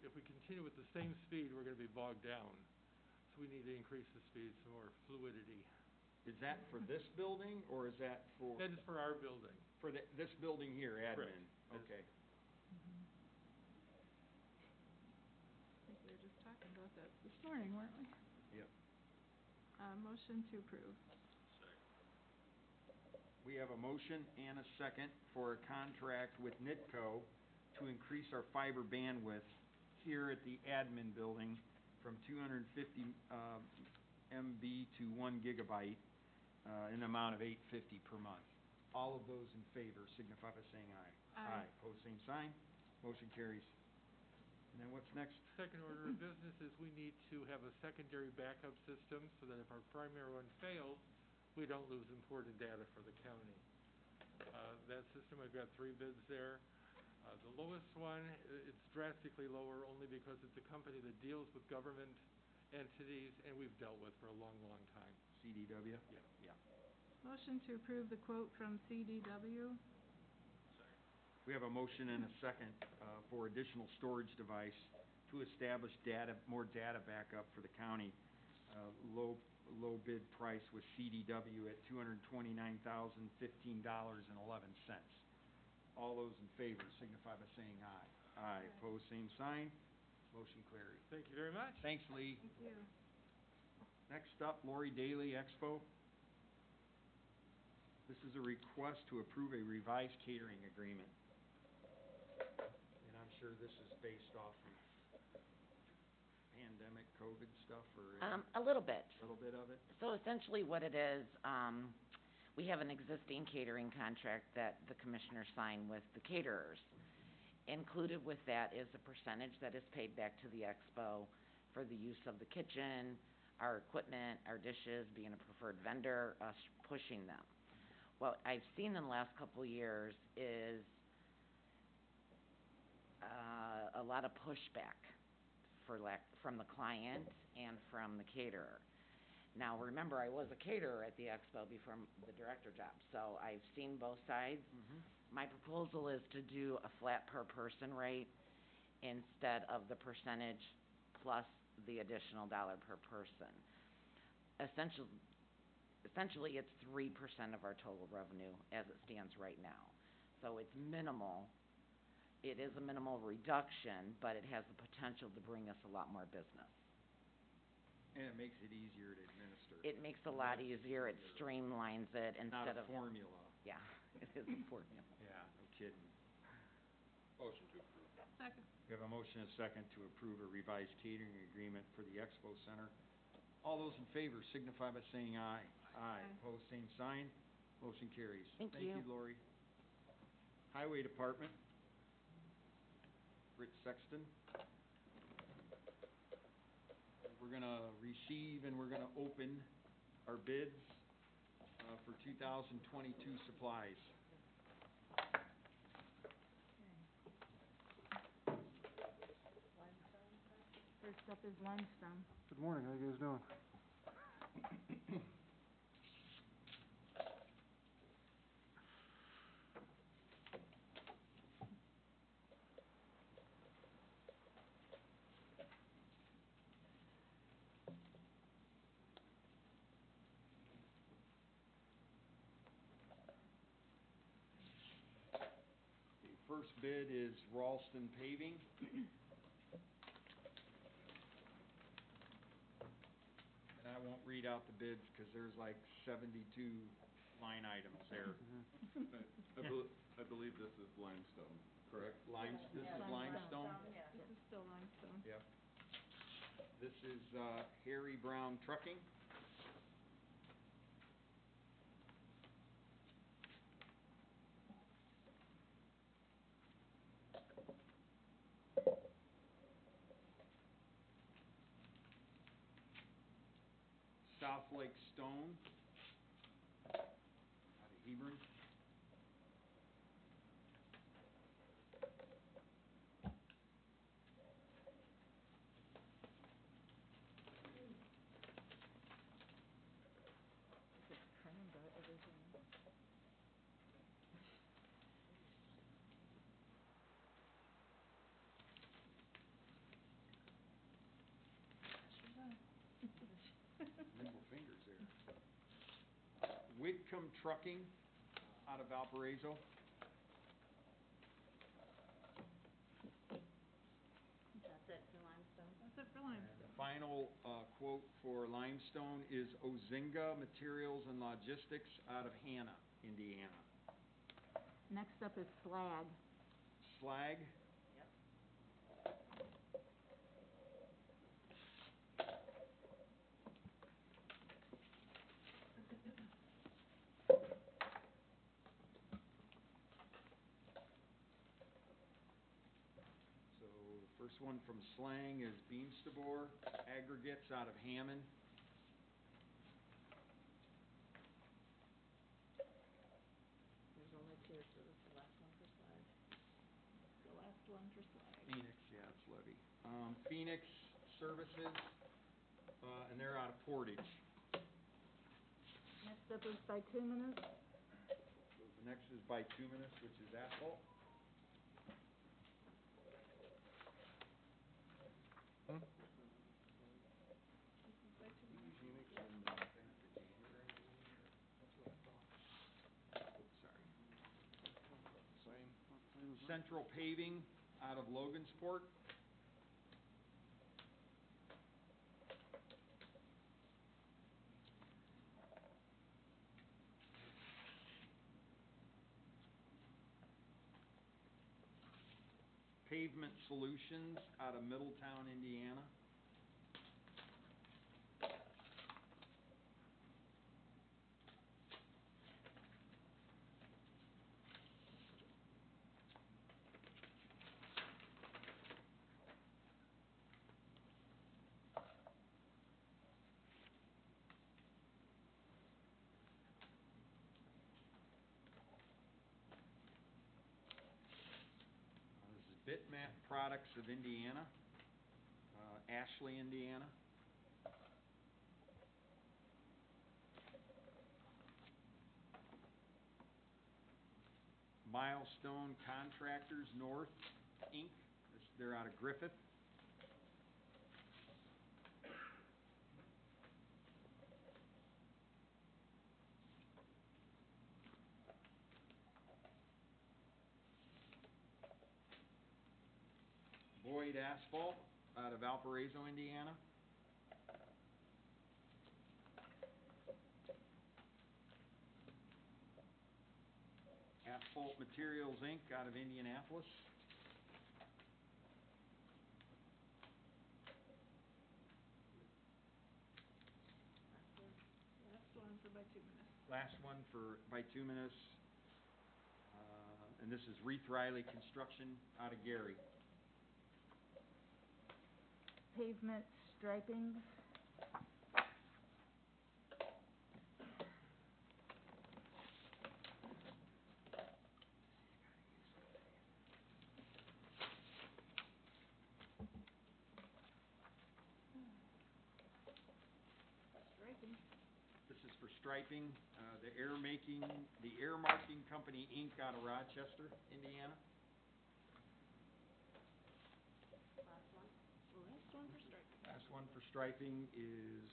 if we continue with the same speed, we're gonna be bogged down. So we need to increase the speed, some more fluidity. Is that for this building, or is that for? That is for our building. For this building here, admin? Correct. Okay. I think we were just talking about that this morning, weren't we? Yep. Motion to approve. We have a motion and a second for a contract with NITCO to increase our fiber bandwidth here at the admin building from 250 MB to 1 gigabyte in the amount of $850 per month. All of those in favor signify by saying aye. Aye. Pose same sign. Motion carries. And then what's next? Second order of business is we need to have a secondary backup system so that if our primary one fails, we don't lose important data for the county. That system, I've got 3 bids there. The lowest one, it's drastically lower only because it's a company that deals with government entities and we've dealt with for a long, long time. CDW? Yeah. Yeah. Motion to approve the quote from CDW. We have a motion and a second for additional storage device to establish more data backup for the county. low bid price with CDW at $229,015.11. All those in favor signify by saying aye. Aye. Pose same sign. Motion carried. Thank you very much. Thanks, Lee. Thank you. Next up, Lori Daly Expo. This is a request to approve a revised catering agreement. And I'm sure this is based off of pandemic, COVID stuff, or? A little bit. A little bit of it? So essentially what it is, we have an existing catering contract that the commissioners sign with the caterers. Included with that is a percentage that is paid back to the expo for the use of the kitchen, our equipment, our dishes, being a preferred vendor, us pushing them. What I've seen in the last couple of years is a lot of pushback from the client and from the caterer. Now, remember, I was a caterer at the expo before the director job, so I've seen both sides. Mm-hmm. My proposal is to do a flat per person rate instead of the percentage plus the additional dollar per person. Essentially, it's 3% of our total revenue as it stands right now. So it's minimal. It is a minimal reduction, but it has the potential to bring us a lot more business. And it makes it easier to administer. It makes it a lot easier. It streamlines it instead Not a of... formula. Yeah, it is a formula. Yeah, no kidding. Motion to approve. Second. We have a motion and a second to approve a revised catering agreement for the Expo Center. All those in favor signify by saying aye. Aye. Pose same sign. Motion carries. Thank you. Thank you, Lori. Highway Department. Rich Sexton. We're gonna receive and we're gonna open our bids for 2022 supplies. First up is limestone. Good morning, how you guys doing? The first bid is Ralston Paving. And I won't read out the bids because there's like 72 line items there. I believe this is limestone, correct? This is limestone? This is still limestone. Yep. This is Harry Brown Trucking. South Lake Stone out of Hebron. Nimble fingers there. Whitcomb Trucking out of Valparaiso. That's it for limestone. That's it for limestone. Final quote for limestone is Ozinga Materials and Logistics out of Hanna, Indiana. Next up is slag. Slag. So the first one from Slang is Beamstabor Aggregates out of Hammond. There's only two, so this is the last one for slag. The last one for slag. Phoenix, yeah, it's Levy. Phoenix Services, and they're out of Portage. Next up is bituminous. The next is Bituminous, which is asphalt. This is bituminous. Phoenix and Central Paving out of Logansport. Pavement Solutions out of Middletown, Indiana. Bitmap Products of Indiana, Ashley, Indiana. Milestone Contractors North, Inc. They're out of Griffith. Boyd Asphalt out of Valparaiso, Indiana. Asphalt Materials, Inc. out of Indianapolis. Last one for bituminous. Last one for bituminous. And this is Reith Riley Construction out of Gary. Pavement striping. Striping. This is for striping. The Air Marking Company, Inc. out of Rochester, Indiana. Last one. Last one for striping. Last one for striping is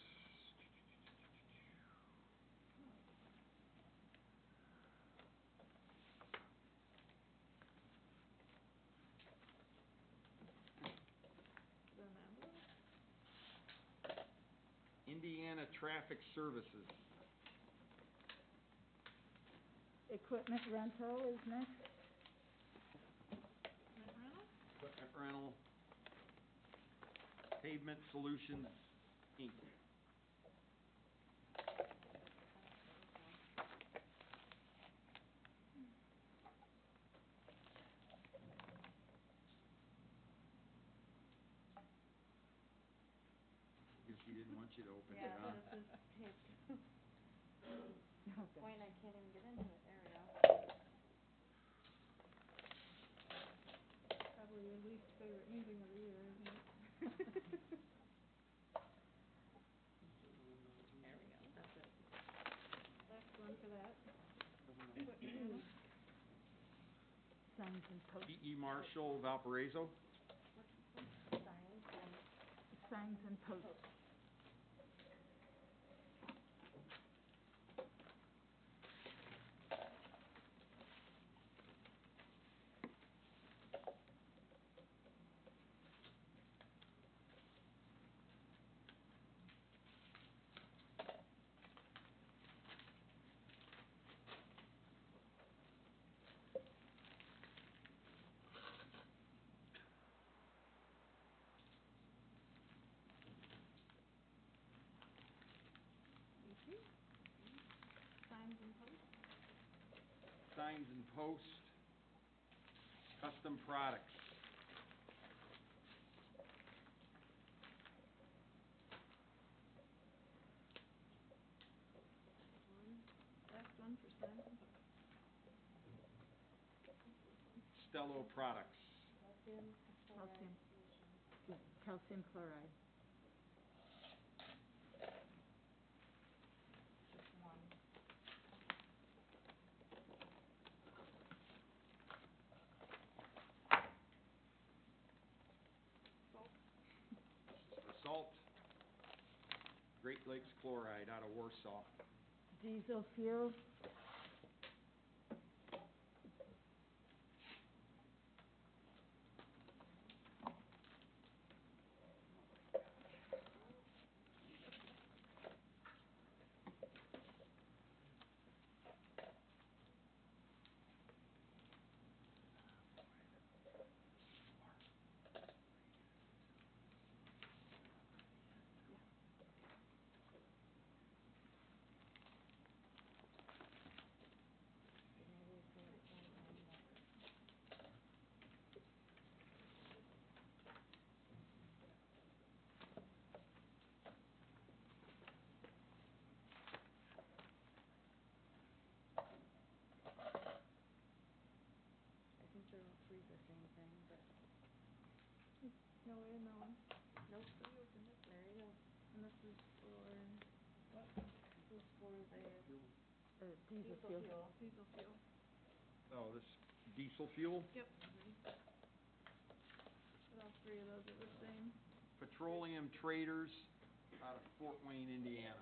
Then that one. Indiana Traffic Services. Equipment rental is next. Equipment rental. Equipment rental. Pavement Solutions, Inc. Guess he didn't want you to open it, Yeah, huh? this is taped. Okay. Point, I can't even get into it. There we go. Probably your least favorite meeting of the year, isn't it? There we go. That's it. Last one for that. Equipment rental. Signs and posts. P.E. Marshall, Valparaiso. Signs and Signs and posts. Thank you. Signs and posts. Signs and Post. Custom Products. Last one for signs and posts. Stello Products. calcium chloride Calcium. solution. Calcium chloride. Just one. Salt. For salt. Great Lakes Chloride out of Warsaw. Diesel fuel. be the same thing, but, No way to know. nope, there you go. And this is for what? This is for the Diesel diesel fuel. fuel. Diesel fuel. Oh, this diesel fuel? Yep. But all three of those are the same. Petroleum Traders out of Fort Wayne, Indiana.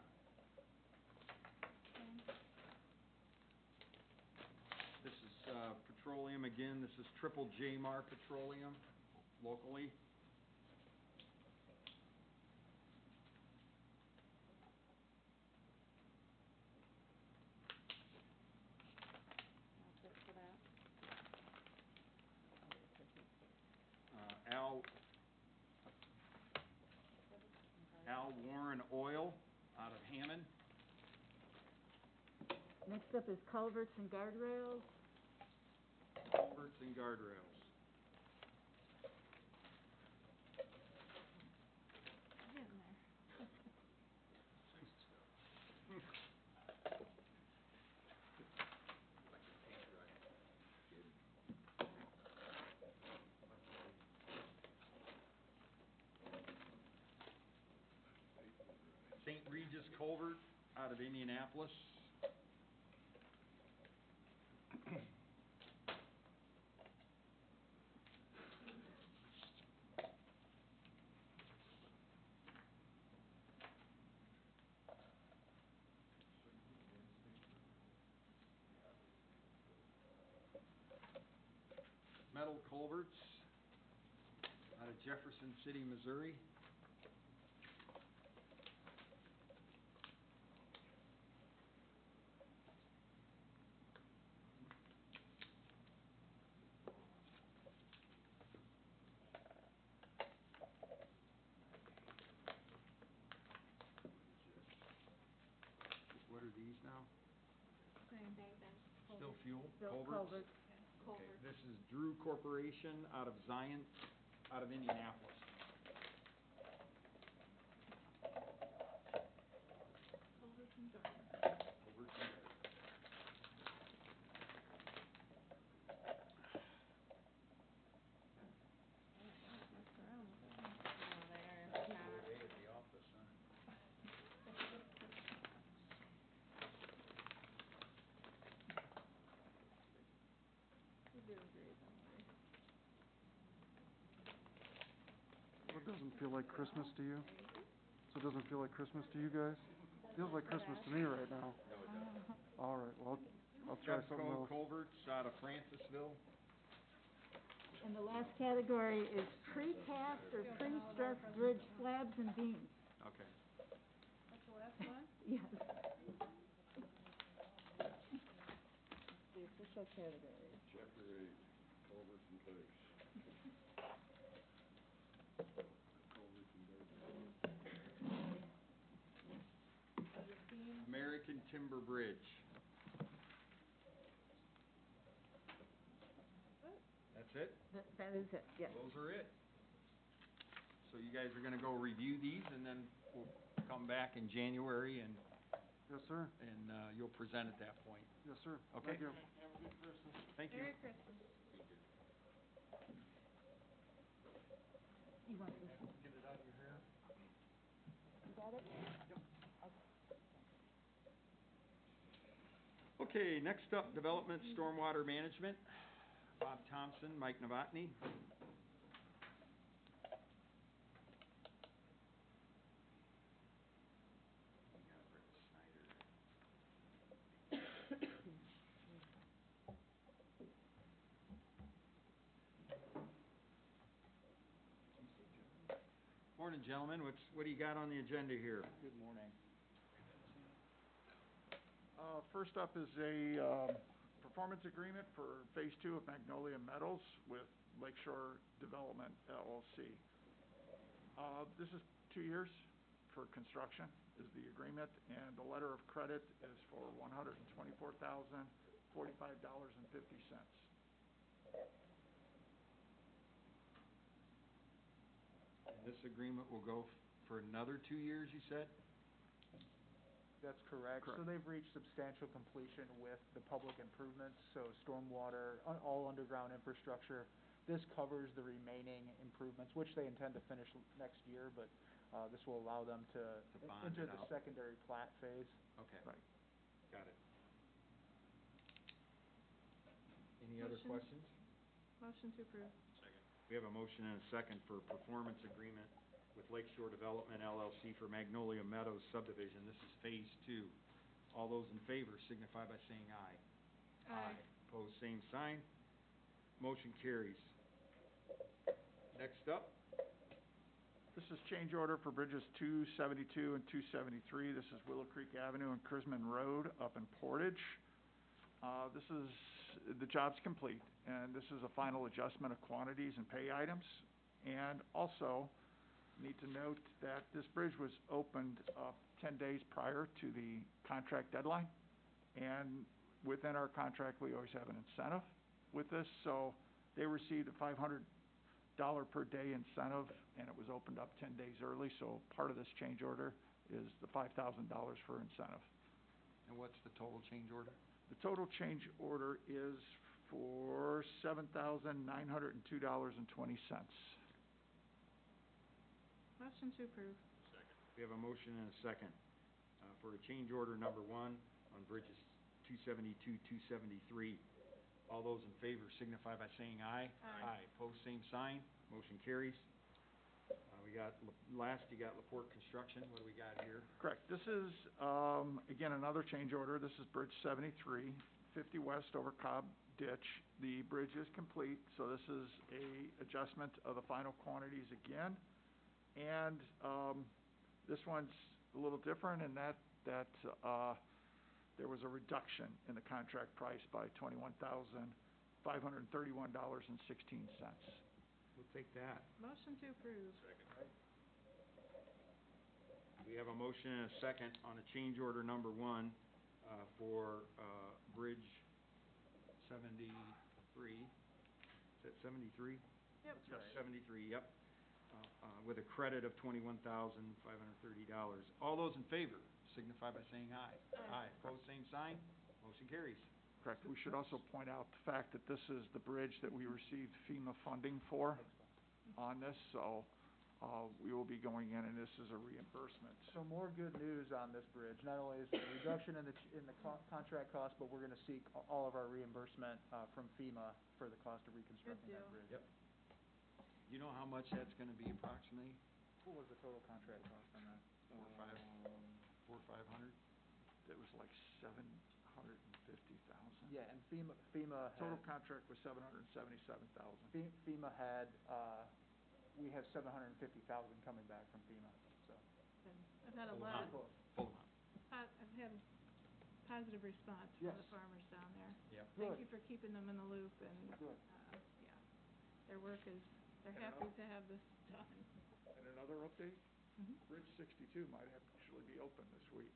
This is, petroleum again, this is Triple J Mar Petroleum, locally. That's it for that. Al Warren Oil out of Hammond. Next up is culverts and guardrails. Culverts and Guardrails. Getting there. St. Regis Culvert out of Indianapolis. Metal Culverts out of Jefferson City, Missouri. What are these now? Same. Still fuel? Still Culverts? Okay, this is Drew Corporation out of Zion, out of Indianapolis. Culverts and Guardrails. Culverts and Guardrails. Messed around with that one. Oh, they are not. Day at the office, huh? You're doing great, don't worry. It doesn't feel like Christmas to you? So it doesn't feel like Christmas to you guys? Feels like Christmas to me right now. All right, well, I'll try something Pepco else. Culverts out of Francisville. And the last category is precast or pre-stressed bridge slabs and beams. Okay. That's the last one? Yes. The official category. Chapter 8, culverts and pipes. Culverts and guardrails. American Timber Bridge. That's it? That is it, yes. Those are it. So you guys are gonna go review these and then we'll come back in January and, Yes, sir. you'll present at that point. Yes, sir. Okay. Thank you. Have a good Christmas. Thank you. Merry Christmas. You want this? Get it out of your hair. You got it? Okay, next up, Development Stormwater Management. Bob Thompson, Mike Novotny. Morning, gentlemen. What do you got on the agenda here? Good morning. First up is a performance agreement for Phase 2 of Magnolia Meadows with Lakeshore Development LLC. This is 2 years for construction is the agreement, and the letter of credit is for $124,045.50. And this agreement will go for another 2 years, you said? That's correct. So Correct. they've reached substantial completion with the public improvements, so stormwater, all underground infrastructure, this covers the remaining improvements, which they intend to finish next year, but, this will allow them to bond enter it the out. secondary plat phase. Okay. Right. Got it. Any other Motion. questions? Motion to approve. We have a motion and a second for performance agreement with Lakeshore Development LLC for Magnolia Meadows Subdivision. This is Phase 2. All those in favor signify by saying aye. Aye. Opposed, same sign. Motion carries. Next up, This is change order for bridges 272 and 273. This is Willow Creek Avenue and Crisman Road up in Portage. The job's complete, and this is a final adjustment of quantities and pay items. And also, need to note that this bridge was opened 10 days prior to the contract deadline. And within our contract, we always have an incentive with this, so they received a $500 per day incentive, and it was opened up 10 days early, so part of this change order is the $5,000 for incentive. and what's the total change order? The total change order is for $7,902.20. Motion to approve. We have a motion and a second for a change order number 1 on bridges 272, 273. All those in favor signify by saying aye. Aye. Pose same sign. Motion carries. We got, last you got Laporte Construction. What do we got here? Correct. This is, again, another change order. This is Bridge 73, 50 West over Cobb Ditch. The bridge is complete, so this is a adjustment of the final quantities again. And this one's a little different in that there was a reduction in the contract price by $21,531.16. We'll take that. Motion to approve. We have a motion and a second on a change order number 1 for Bridge 73. Is that 73? Yep. Yes, 73, yep. With a credit of $21,530. All those in favor signify by saying aye. Aye. Pose same sign. Motion carries. Correct. We should also point out the fact that this is the bridge that we received FEMA funding for on this, so we will be going in, and this is a reimbursement. So more good news on this bridge. Not only is it a reduction in the contract cost, but we're gonna seek all of our reimbursement, from FEMA for the cost of reconstructing that deal. bridge. Yep. You know how much that's gonna be approximately? What was the total contract cost on that? 4 or 500? It was like $750,000. Yeah, and FEMA Total had, contract was $777,000. FEMA had, we have $750,000 coming back from FEMA, so. And I've had a Full lot, amount. Full amount. I've had positive response from Yes. the farmers down there. Yep. Thank Good. you for keeping them in the loop, and, Good. yeah, their work is, they're And happy to have this done. And another update, Mhm. Bridge 62 might actually be open this week.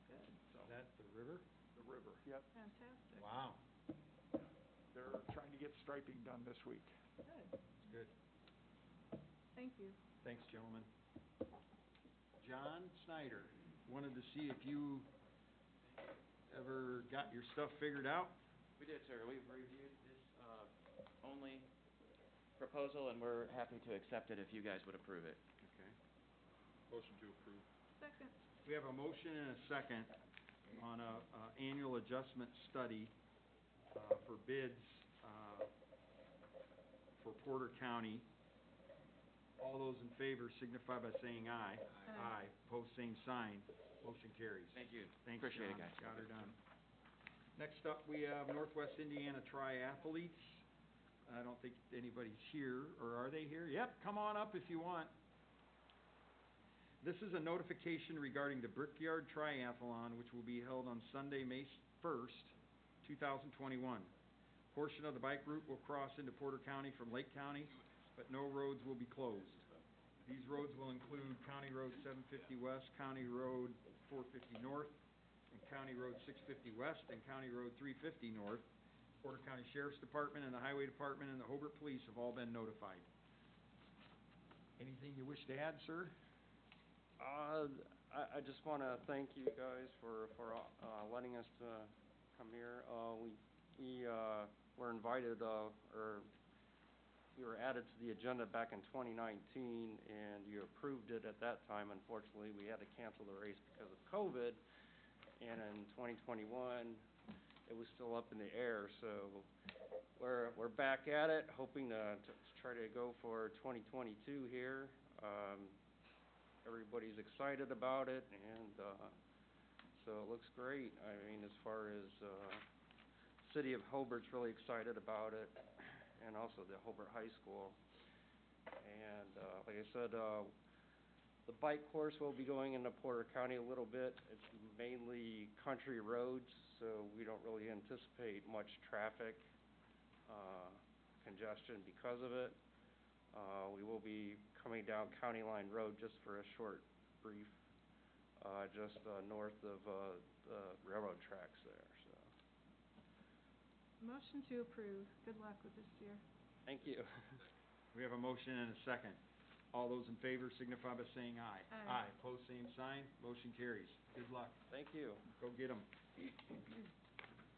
Good. So, Is that the river? the river. Yep. Fantastic. Wow. They're trying to get striping done this week. Good. Good. Thank you. Thanks, gentlemen. John Snyder, wanted to see if you ever got your stuff figured out? We did, sir. We've reviewed this, only proposal, and we're happy to accept it if you guys would approve it. Okay. Motion to approve. Second. We have a motion and a second on a annual adjustment study for bids for Porter County. All those in favor signify by saying aye. Aye. Pose same sign. Motion carries. Thank you. Thanks, Appreciate it, John. guys. Got her done. Next up, we have Northwest Indiana Triathletes. I don't think anybody's here, or are they here? Yep, come on up if you want. This is a notification regarding the Brickyard Triathlon, which will be held on Sunday, May 1st, 2021. Portion of the bike route will cross into Porter County from Lake County, but no roads will be closed. These roads will include County Road 750 West, County Road 450 North, and County Road 650 West, and County Road 350 North. Porter County Sheriff's Department and the Highway Department and the Hobart Police have all been notified. Anything you wish to add, sir? I just wanna thank you guys for letting us come here. We were invited, or we were added to the agenda back in 2019, and you approved it at that time. Unfortunately, we had to cancel the race because of COVID, and in 2021, it was still up in the air, so we're back at it, hoping to try to go for 2022 here. Everybody's excited about it, and so it looks great. I mean, as far as City of Hobart's really excited about it, and also the Hobart High School. And like I said, the bike course will be going into Porter County a little bit. It's mainly country roads, so we don't really anticipate much traffic congestion because of it. We will be coming down County Line Road just for a short brief, just north of the railroad tracks there. So. Motion to approve. Good luck with this year. Thank you. We have a motion and a second. All those in favor signify by saying aye. Aye. Pose same sign. Motion carries. Good luck. Thank you. Go get 'em.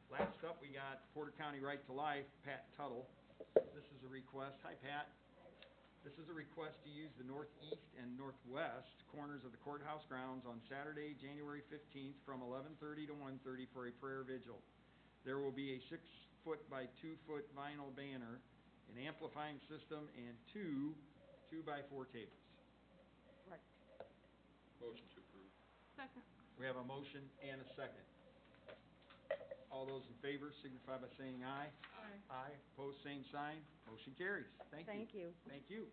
Last up, we got Porter County Right to Life, Pat Tuttle. This is a request. Hi, Pat. This is a request to use the northeast and northwest corners of the courthouse grounds on Saturday, January 15th from 11:30 to 1:30 for a prayer vigil. There will be a 6-foot by 2-foot vinyl banner, an amplifying system, and two 2x4 tables. Right. Motion to approve. Second. We have a motion and a second. All those in favor signify by saying aye. Aye. Pose same sign. Motion carries. Thank you. Thank you. Thank you.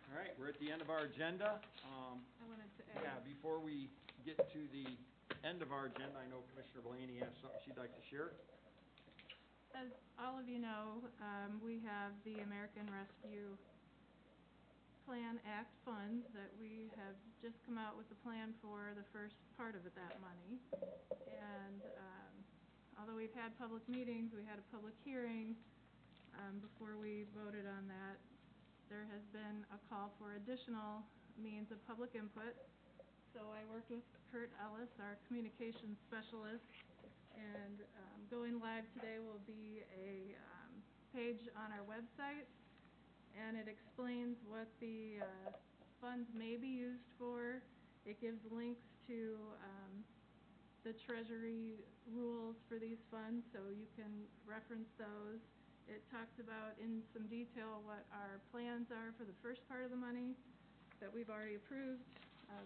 All right, we're at the end of our agenda. I wanted to add. Yeah, before we get to the end of our agenda, I know Commissioner Blaney has something she'd like to share. As all of you know, we have the American Rescue Plan Act funds that we have just come out with a plan for the first part of that money. And although we've had public meetings, we had a public hearing before we voted on that, there has been a call for additional means of public input. So I worked with Kurt Ellis, our communications specialist, and going live today will be a page on our website, and it explains what the funds may be used for. It gives links to the Treasury rules for these funds, so you can reference those. It talks about in some detail what our plans are for the first part of the money that we've already approved.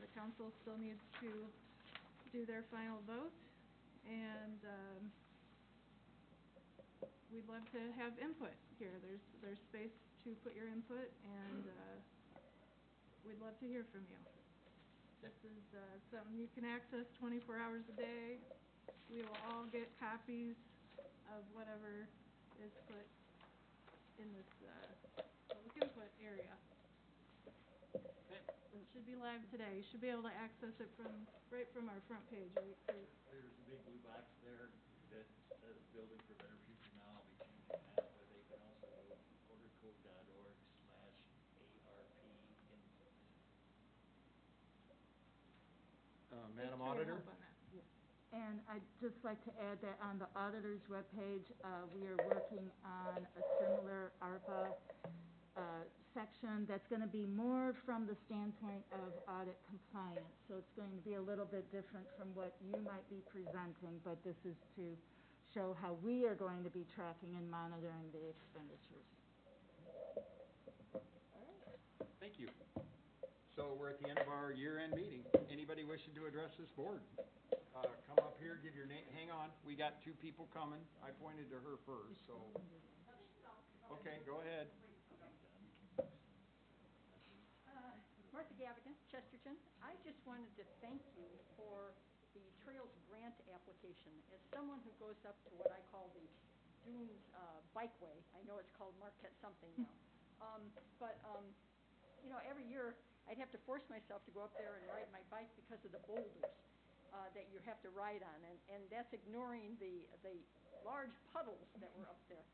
The council still needs to do their final vote, and we'd love to have input here. There's space to put your input, and we'd love to hear from you. This is something you can access 24 hours a day. We will all get copies of whatever is put in this public input area. It should be live today. You should be able to access it right from our front page, right? There's a big blue box there that says Building for Better Future Now. I'll be changing that, but they can also go to porterco.org/ARP input. Madam Auditor? And I'd just like to add that on the auditor's webpage, we are working on a similar ARPA section that's going to be more from the standpoint of audit compliance. So it's going to be a little bit different from what you might be presenting, but this is to show how we are going to be tracking and monitoring the expenditures. All right. Thank you. So we're at the end of our year-end meeting. Anybody wishing to address this board? Come up here, give your name. Hang on, we got two people coming. I pointed to her first, so. Okay, go ahead. Martha Gavigan, Chesterton. I just wanted to thank you for the Trails Grant application. As someone who goes up to what I call the Dunes Bikeway, I know it's called Marquette something now. You know, every year I'd have to force myself to go up there and ride my bike because of the boulders that you have to ride on, and that's ignoring the large puddles that were up there.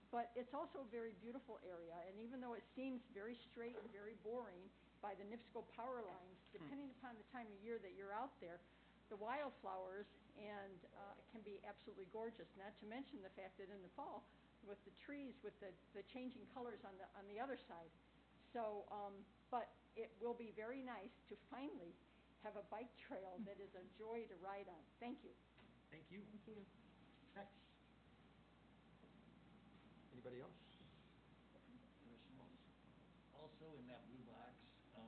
But it's also a very beautiful area, and even though it seems very straight and very boring by the NIPSCO power lines, depending upon the time of year that you're out there, the wildflowers can be absolutely gorgeous, not to mention the fact that in the fall, with the trees, with the changing colors on the other side. So, but it will be very nice to finally have a bike trail that is a joy to ride on. Thank you. Thank you. Thank you. Next. Anybody else? Commissioners, also in that blue box,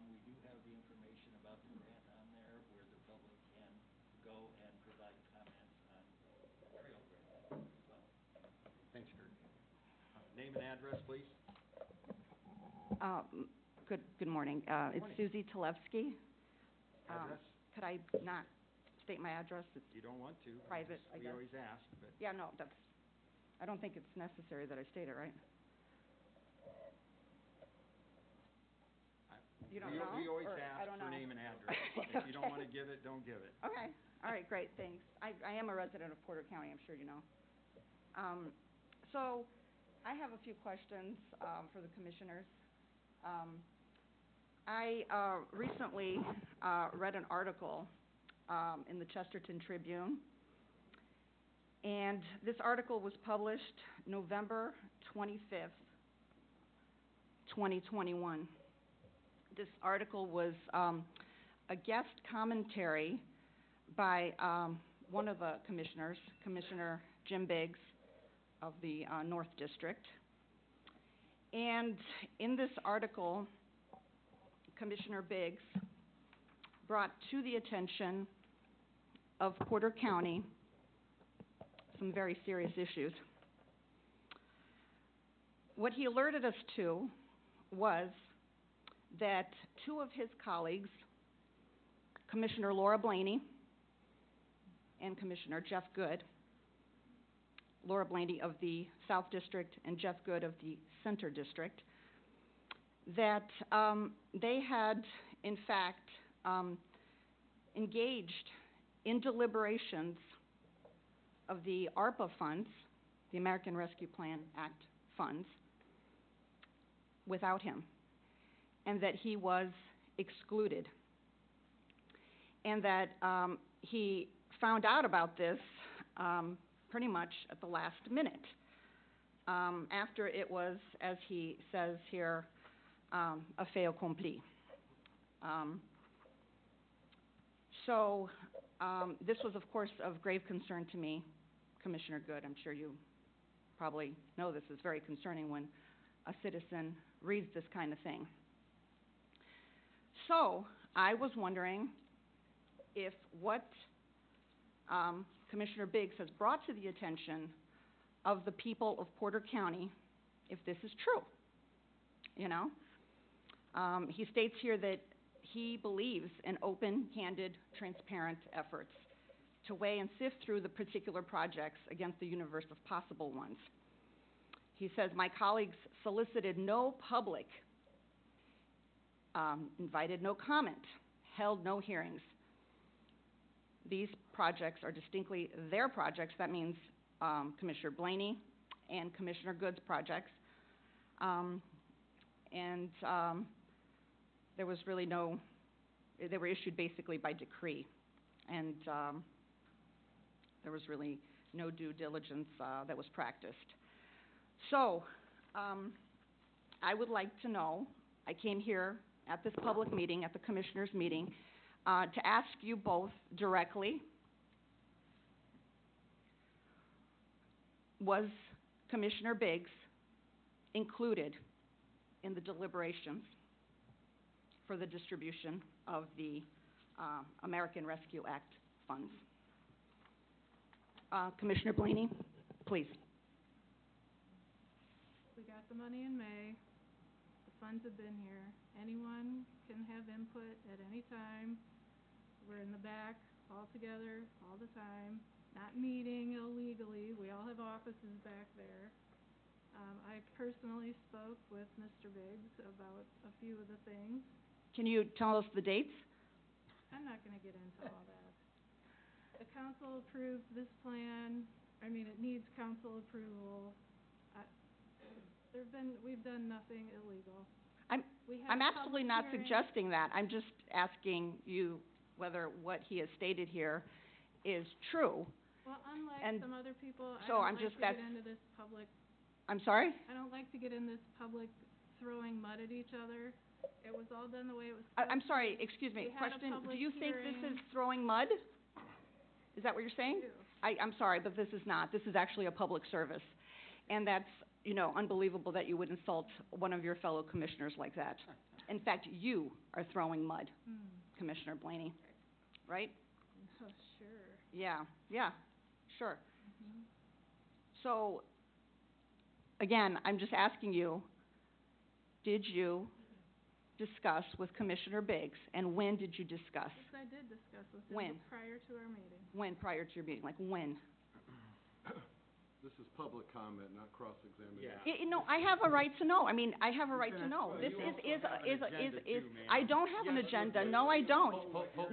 we do have the information about the grant on there where the public can go and provide comments on the trail grant as well. Thanks, Kurt. Name and address, please. Good morning. It's Morning. Susie Talevsky. Address? Could I not state my address? It's You don't want to. private, I We guess. always ask, but. Yeah, no, I don't think it's necessary that I state it, right? You don't know? We always Or I ask don't for know. name and address. If you don't want to give it, don't give it. Okay, all right, great, thanks. I am a resident of Porter County, I'm sure you know. So, I have a few questions for the commissioners. I recently read an article in the Chesterton Tribune, and this article was published November 25th, 2021. This article was a guest commentary by one of the commissioners, Commissioner Jim Biggs of the North District. And in this article, Commissioner Biggs brought to the attention of Porter County some very serious issues. What he alerted us to was that two of his colleagues, Commissioner Laura Blaney and Commissioner Jeff Good, Laura Blaney of the South District and Jeff Good of the Center District, that they had, in fact, engaged in deliberations of the ARPA funds, the American Rescue Plan Act funds, without him, and that he was excluded, and that he found out about this pretty much at the last minute, after it was, as he says here, a fait accompli. So this was, of course, of grave concern to me, Commissioner Good. I'm sure you probably know this is very concerning when a citizen reads this kind of thing. So I was wondering if what Commissioner Biggs has brought to the attention of the people of Porter County, if this is true. You know, he states here that he believes in open-handed, transparent efforts to weigh and sift through the particular projects against the universe of possible ones. He says, my colleagues solicited no public, invited no comment, held no hearings. These projects are distinctly their projects. That means Commissioner Blaney and Commissioner Good's projects. There was really no, they were issued basically by decree. And there was really no due diligence that was practiced. So, I would like to know, I came here at this public meeting, at the commissioners' meeting, to ask you both directly, was Commissioner Biggs included in the deliberations for the distribution of the American Rescue Act funds? Commissioner Blaney, please. We got the money in May. The funds have been here. Anyone can have input at any time. We're in the back all together all the time, not meeting illegally. We all have offices back there. I personally spoke with Mr. Biggs about a few of the things. Can you tell us the dates? I'm not going to get into all that. The council approved this plan. I mean, it needs council approval. We've done nothing illegal. I'm absolutely not suggesting that. I'm just asking you whether what he has stated here is true. Well, unlike some other people, I so don't I'm like just, to get into this public I'm sorry? I don't like to get in this public throwing mud at each other. It was all done the way it was supposed to. I'm sorry, excuse me, We had a question, do public you think this hearing. is throwing mud? Is that what you're saying? I'm sorry, but this is not. This is actually a public service. And that's, you know, unbelievable that you would insult one of your fellow commissioners like that. In fact, you are throwing mud, Commissioner Blaney, right? Oh, sure. Yeah, sure. So, again, I'm just asking you, did you discuss with Commissioner Biggs, and when did you discuss? Yes, I did discuss with him When? prior to our meeting. When, prior to your meeting, like when? This is public comment, not cross-examination. No, I have a right to know. I mean, I have a right to know. This is, I don't have an agenda. No, I don't.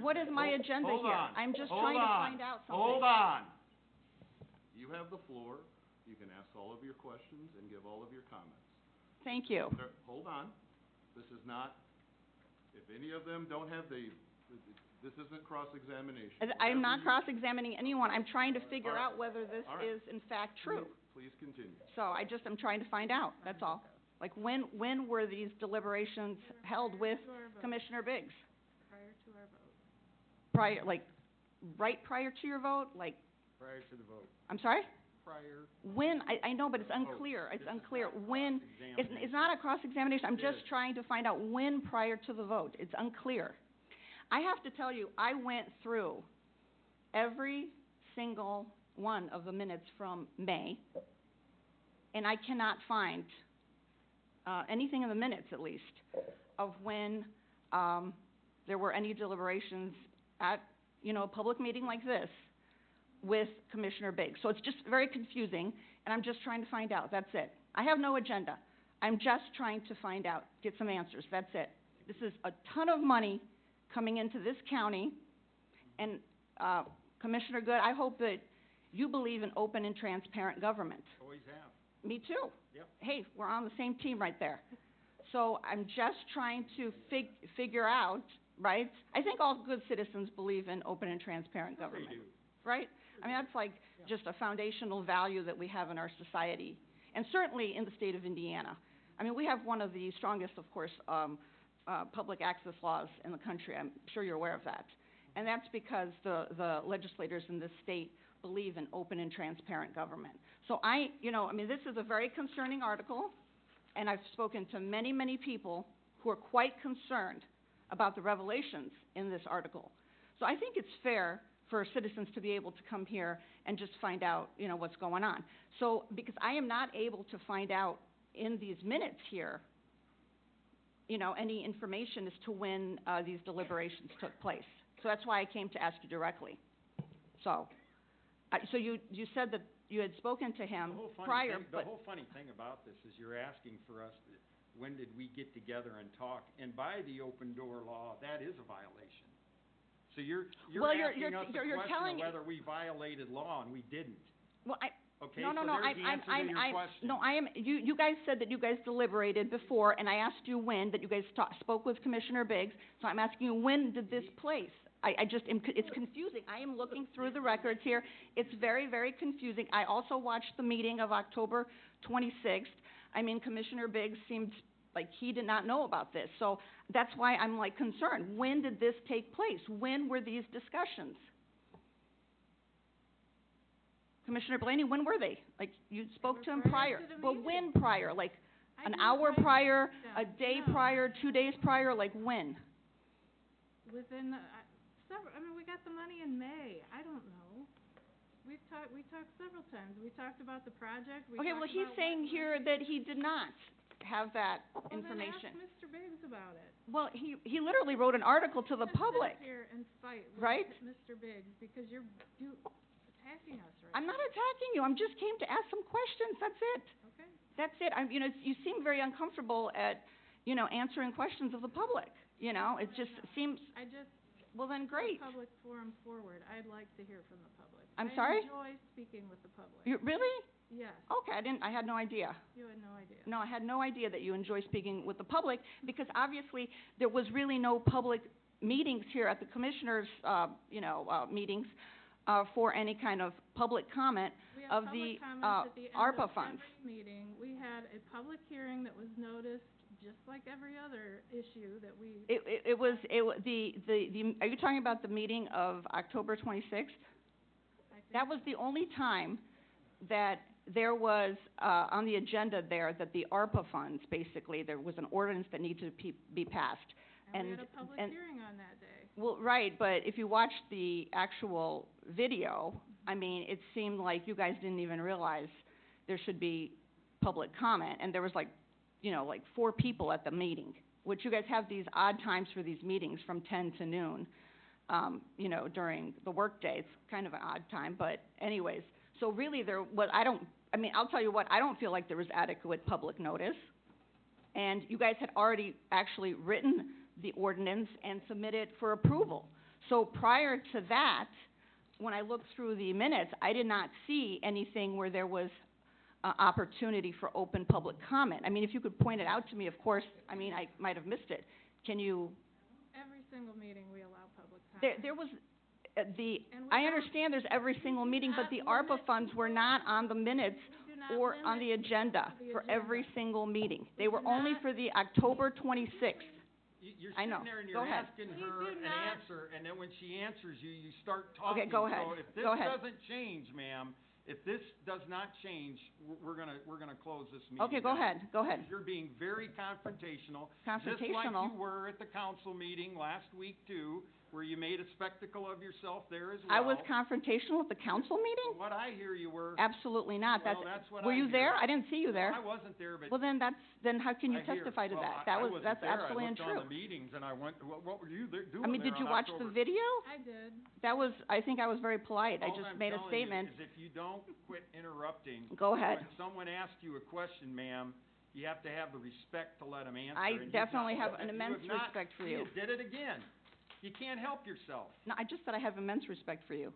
What is my agenda here? I'm just trying to find out something. Hold on. You have the floor. You can ask all of your questions and give all of your comments. Thank you. Hold on. This is not, if any of them don't have this isn't cross-examination. I'm not cross-examining anyone. I'm trying to figure out whether this is in fact true. Please continue. So I'm trying to find out, that's all. Like, when were these deliberations held with Commissioner Biggs? Prior to our vote. Right prior to your vote? Like, Prior to the vote. I'm sorry? Prior. When, I know, but it's unclear. It's unclear. When, it's not a cross-examination. I'm just trying to find out when prior to the vote. It's unclear. I have to tell you, I went through every single one of the minutes from May, and I cannot find anything in the minutes, at least, of when there were any deliberations at, you know, a public meeting like this with Commissioner Biggs. So it's just very confusing, and I'm just trying to find out. That's it. I have no agenda. I'm just trying to find out, get some answers. That's it. This is a ton of money coming into this county, and Commissioner Good, I hope that you believe in open and transparent government. Always have. Me too. Yep. Hey, we're on the same team right there. So I'm just trying to figure out, right? I think all good citizens believe in open and transparent government. They do. Right? I mean, that's like just a foundational value that we have in our society, and certainly in the state of Indiana. I mean, we have one of the strongest, of course, public access laws in the country. I'm sure you're aware of that. And that's because the legislators in this state believe in open and transparent government. So this is a very concerning article, and I've spoken to many, many people who are quite concerned about the revelations in this article. So I think it's fair for citizens to be able to come here and just find out, you know, what's going on. So, because I am not able to find out in these minutes here, you know, any information as to when these deliberations took place. So that's why I came to ask you directly. So, so you said that you had spoken to him prior, The whole funny thing about this is you're asking for us, when did we get together and talk? And by the open door law, that is a violation. So you're asking us the question of whether we violated law, and we didn't. Well, Okay, no, so there's the answer to your question. You guys said that you guys deliberated before, and I asked you when, that you guys spoke with Commissioner Biggs, so I'm asking you, when did this place? It's confusing. I am looking through the records here. It's very, very confusing. I also watched the meeting of October 26th. I mean, Commissioner Biggs seemed like he did not know about this, so that's why I'm like concerned. When did this take place? When were these discussions? Commissioner Blaney, when were they? Like, you spoke to him prior. Well, when prior? Like, an hour prior, a day prior, 2 days prior, like when? Within, we got the money in May. I don't know. We talked several times. We talked about the project. Okay, well, he's saying here that he did not have that information. Then ask Mr. Biggs about it. Well, he literally wrote an article to the public. Sit here and fight with right? Mr. Biggs because you're attacking us right I'm not attacking you. I just came to ask some questions. That's it. Okay. That's it. You seem very uncomfortable at, answering questions of the public. It just seems. Well, then great. Public forum forward. I'd like to hear from the public. I'm sorry? I enjoy speaking with the public. You really? Yes. Okay, I had no idea. You had no idea. No, I had no idea that you enjoy speaking with the public, because obviously there was really no public meetings here at the commissioners, meetings for any kind of public comment. We had of the, public comments at the end ARPA of funds. every meeting. We had a public hearing that was noticed, just like every other issue that we. Are you talking about the meeting of October 26th? That was the only time that there was, on the agenda there, that the ARPA funds, basically, there was an ordinance that needed to be passed. And we had a public hearing on that day. Well, right, but if you watch the actual video, I mean, it seemed like you guys didn't even realize there should be public comment, and there was like 4 people at the meeting, which you guys have these odd times for these meetings from 10 to noon, during the workday. It's kind of an odd time, but anyways. So really I'll tell you what, I don't feel like there was adequate public notice. And you guys had already actually written the ordinance and submitted for approval. So prior to that, when I looked through the minutes, I did not see anything where there was opportunity for open public comment. I mean, if you could point it out to me, of course, I mean, I might have missed it. Can you? Every single meeting, we allow public comment. There was, I understand there's every single meeting, but the ARPA funds were not on the minutes or on the agenda for every single meeting. They were only for the October 26th. You're I know. sitting there and Go you're ahead. asking her an answer, and then when she answers you, you start talking. Okay, go ahead. So if this Go ahead. doesn't change, ma'am, if this does not change, we're gonna close this meeting Okay, go down. ahead. Go ahead. You're being very confrontational. Just like Confrontational. you were at the council meeting last week too, where you made a spectacle of yourself there as well. I was confrontational at the council meeting? From what I hear, you were. Absolutely not. Well, that's what were I you hear. there? I didn't see you there. I wasn't there, but. Well, then how can you I hear. testify to Well, that? I wasn't That's there. absolutely I looked untrue. on the meetings and I went, what were you doing I mean, there did you on watch October? the video? I did. I think I was very polite. I All just I'm made a telling statement. you is if you don't quit interrupting. Go ahead. When someone asks you a question, ma'am, you have to have the respect to let them answer. I and you've definitely not- have an you immense have not- respect for you. You did it again. You can't help yourself. No, I just said I have immense respect for you.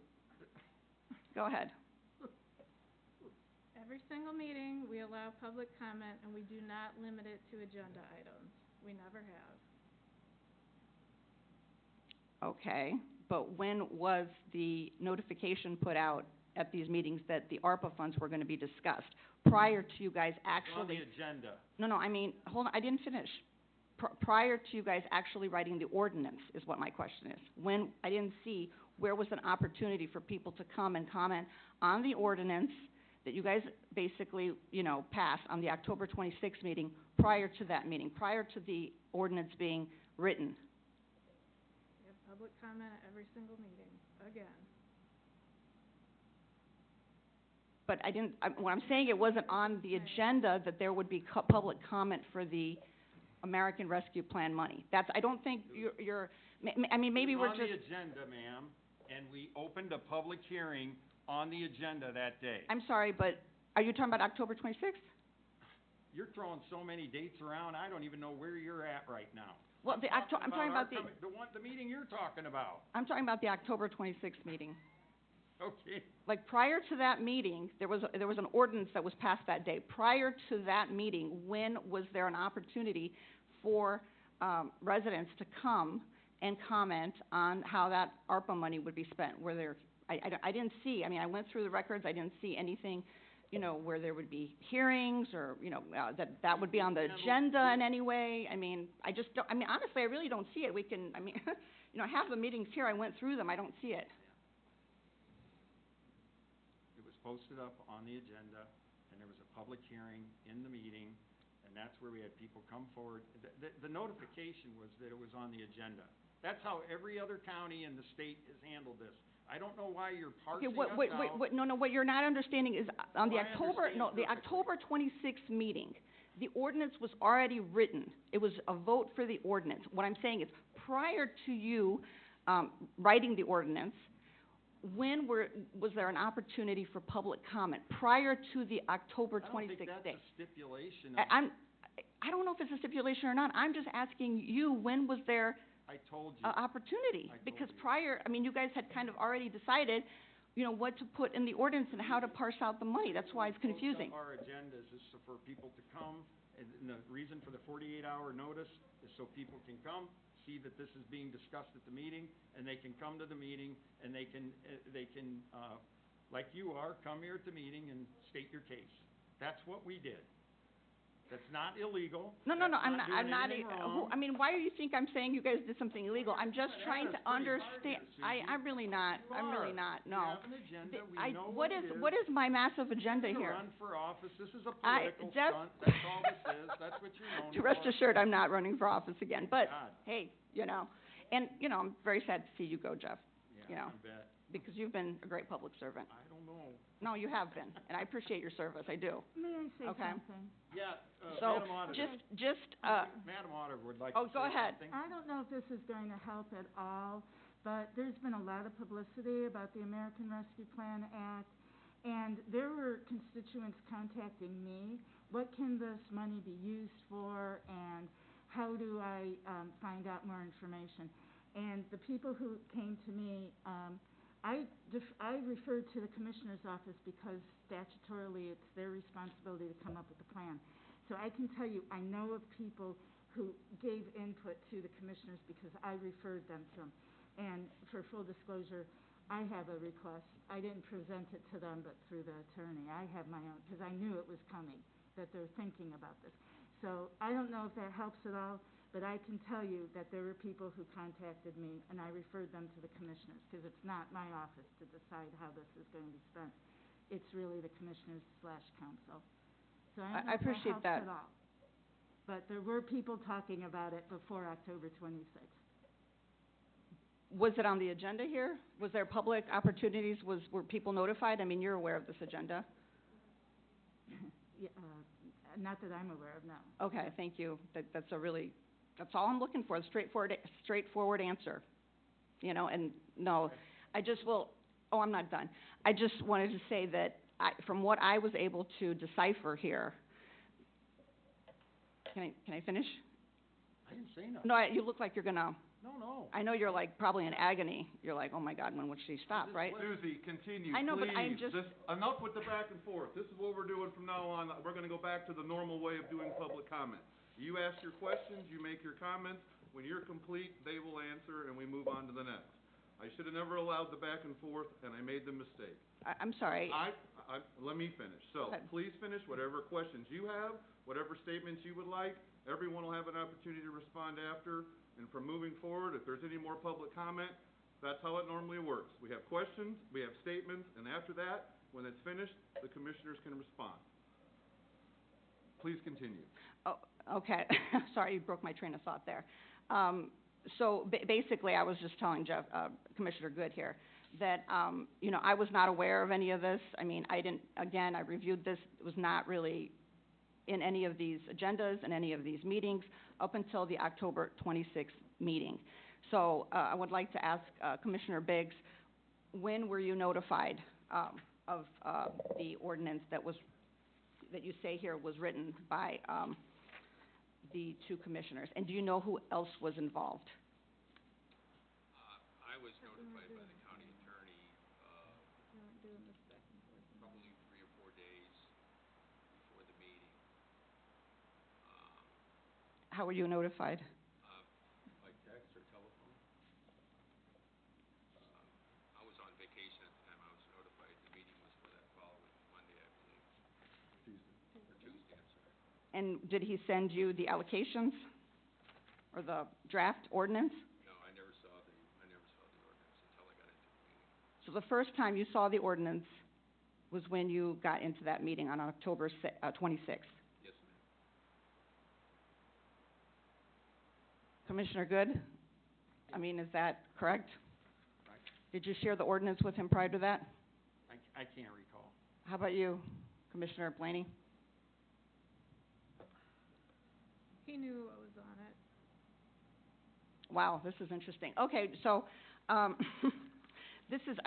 Go ahead. Every single meeting, we allow public comment, and we do not limit it to agenda items. We never have. Okay, but when was the notification put out at these meetings that the ARPA funds were going to be discussed? Prior to you guys actually... On the agenda. No, I mean, hold on, I didn't finish. Prior to you guys actually writing the ordinance is what my question is. When, I didn't see where was an opportunity for people to come and comment on the ordinance that you guys basically, passed on the October 26th meeting prior to that meeting, prior to the ordinance being written. We have public comment at every single meeting, again. But what I'm saying, it wasn't on the agenda that there would be public comment for the American Rescue Plan money. I don't think I mean, maybe we're just... On the agenda, ma'am, and we opened a public hearing on the agenda that day. I'm sorry, but are you talking about October 26th? You're throwing so many dates around, I don't even know where you're at right now. Well, I'm talking about the meeting you're talking about. I'm talking about the October 26th meeting. Okay. Like, prior to that meeting, there was an ordinance that was passed that day. Prior to that meeting, when was there an opportunity for residents to come and comment on how that ARPA money would be spent? I didn't see, I mean, I went through the records, I didn't see anything, where there would be hearings or, that would be on the agenda in any way. I mean, honestly, I really don't see it. Half the meetings here, I went through them, I don't see it. It was posted up on the agenda, and there was a public hearing in the meeting, and that's where we had people come forward. The notification was that it was on the agenda. That's how every other county in the state has handled this. I don't know why you're parsing us out. No, what you're not understanding is on the I understand the October 26th meeting, the ordinance was already written. It was a vote for the ordinance. What I'm saying is, prior to you writing the ordinance, when was there an opportunity for public comment? Prior to the October 26th date? I don't think that's a stipulation. I don't know if it's a stipulation or not. I'm just asking you, when was there I told you. Opportunity? Because prior, you guys had kind of already decided, what to put in the ordinance and how to parse out the money. That's why it's confusing. Our agendas is for people to come, and the reason for the 48-hour notice is so people can come, see that this is being discussed at the meeting, and they can come to the meeting, and they can like you are, come here at the meeting and state your case. That's what we did. That's not illegal. No, That's I'm doing not, anything wrong. I mean, why do you think I'm saying you guys did something illegal? I'm just trying to That's pretty hard understand, here, Susie. I'm really not, You I'm really are. not, You no. have an agenda, we I- know what what is, it is. what is my massive agenda To here? run for office, this is a I- political Jeff- stunt, that's all this is, that's what you're known for. Rest assured, I'm not running for office again, but, God. hey, you know, and, you know, I'm very sad to see you go, Jeff, you Yeah, know, I bet. because you've been a great public servant. I don't know. No, you have been, and I appreciate your service, I do. May I say Okay. something? Yeah, So, Madam Auditor. Madam Auditor would like oh, to go say ahead. something. I don't know if this is going to help at all, but there's been a lot of publicity about the American Rescue Plan Act, and there were constituents contacting me, what can this money be used for, and how do I, find out more information? And the people who came to me, I referred to the Commissioner's office because statutorily it's their responsibility to come up with a plan. So I can tell you, I know of people who gave input to the Commissioners because I referred them to them. And for full disclosure, I have a request. I didn't present it to them, but through the attorney. I have my own, because I knew it was coming, that they're thinking about this. So I don't know if that helps at all, but I can tell you that there were people who contacted me, and I referred them to the Commissioners, because it's not my office to decide how this is going to be spent. It's really the Commissioners/Council. So I don't know if appreciate that helps that. at all. But there were people talking about it before October 26th. Was it on the agenda here? Was there public opportunities? Were people notified? I mean, you're aware of this agenda? Yeah, not that I'm aware of, no. Okay, thank you. That's all I'm looking for, a straightforward answer. You know, and no, I'm not done. I just wanted to say that from what I was able to decipher here, can I finish? I didn't say nothing. No, you look like you're gonna, No. I know you're like probably in agony. You're like, oh my God, when would she stop, right? Susie, continue, I know, but I'm please. just- Enough with the back and forth. This is what we're doing from now on. We're gonna go back to the normal way of doing public comment. You ask your questions, you make your comments. When you're complete, they will answer, and we move on to the next. I should have never allowed the back and forth, and I made the mistake. I'm sorry. Let me finish. So, Go ahead. please finish whatever questions you have, whatever statements you would like. Everyone will have an opportunity to respond after. And from moving forward, if there's any more public comment, that's how it normally works. We have questions, we have statements, and after that, when it's finished, the commissioners can respond. Please continue. Oh, okay. Sorry, you broke my train of thought there. So basically, I was just telling Jeff, Commissioner Good here, that, you know, I was not aware of any of this. I mean, I reviewed this. It was not really in any of these agendas and any of these meetings up until the October 26th meeting. So, I would like to ask, Commissioner Biggs, when were you notified, of, the ordinance that you say here was written by, the two commissioners? And do you know who else was involved? I was notified by the county attorney, probably 3 or 4 days before the meeting. How were you notified? By text or telephone. I was on vacation at the time. I was notified. The meeting was for that following Monday, I believe. Tuesday, I'm sorry. And did he send you the allocations or the draft ordinance? No, I never saw the ordinance until I got into the meeting. So the first time you saw the ordinance was when you got into that meeting on October 26th. Yes, ma'am. Commissioner Good? I mean, is that correct? Right. Did you share the ordinance with him prior to that? I can't recall. How about you, Commissioner Blaney? He knew I was on it. Wow, this is interesting. Okay, so,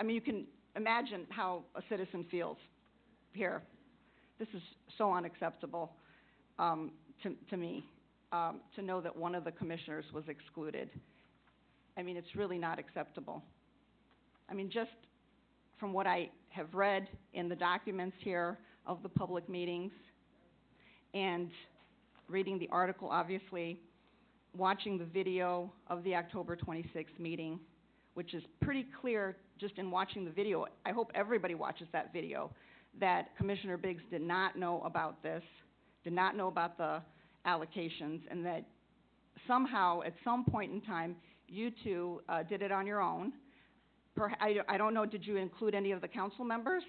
you can imagine how a citizen feels here. This is so unacceptable, to me, to know that one of the commissioners was excluded. I mean, it's really not acceptable. I mean, just from what I have read in the documents here of the public meetings, and reading the article, obviously, watching the video of the October 26th meeting, which is pretty clear just in watching the video. I hope everybody watches that video, that Commissioner Biggs did not know about this, did not know about the allocations, and that somehow, at some point in time, you two did it on your own. I don't know, did you include any of the council members?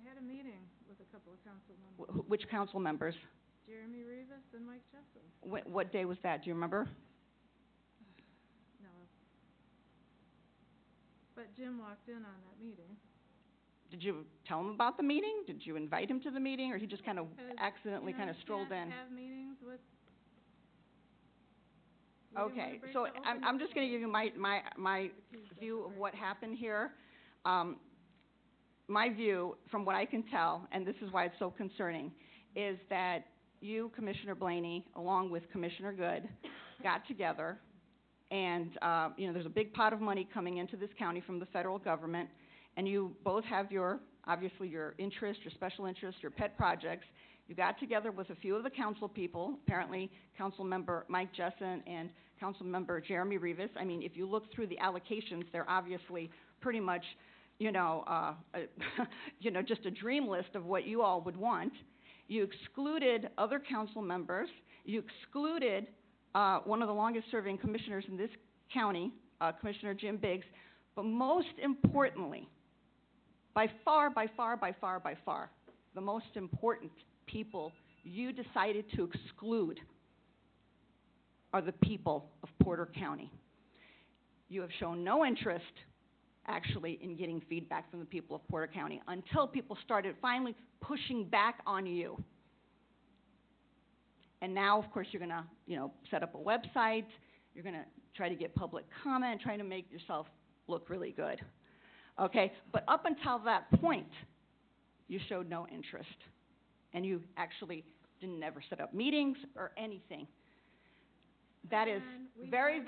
I had a meeting with a couple of council members. Which council members? Jeremy Rivas and Mike Jessup. What day was that? Do you remember? No. But Jim walked in on that meeting. Did you tell him about the meeting? Did you invite him to the meeting, or he just kind of accidentally kind of strolled in? Have meetings with. Okay, so I'm just going to give you my view of what happened here. My view, from what I can tell, and this is why it's so concerning, is that you, Commissioner Blaney, along with Commissioner Good, got together, and there's a big pot of money coming into this county from the federal government, and you both have obviously your interest, your special interest, your pet projects. You got together with a few of the council people, apparently Councilmember Mike Jessen and Councilmember Jeremy Rivas. I mean, if you look through the allocations, they're obviously pretty much, just a dream list of what you all would want. You excluded other council members. You excluded one of the longest-serving commissioners in this county, Commissioner Jim Biggs. But most importantly, by far, the most important people you decided to exclude are the people of Porter County. You have shown no interest, actually, in getting feedback from the people of Porter County until people started finally pushing back on you. And now, of course, you're going to, set up a website. You're going to try to get public comment, trying to make yourself look really good. Okay? But up until that point, you showed no interest. And you actually didn't ever set up meetings or anything. That is very,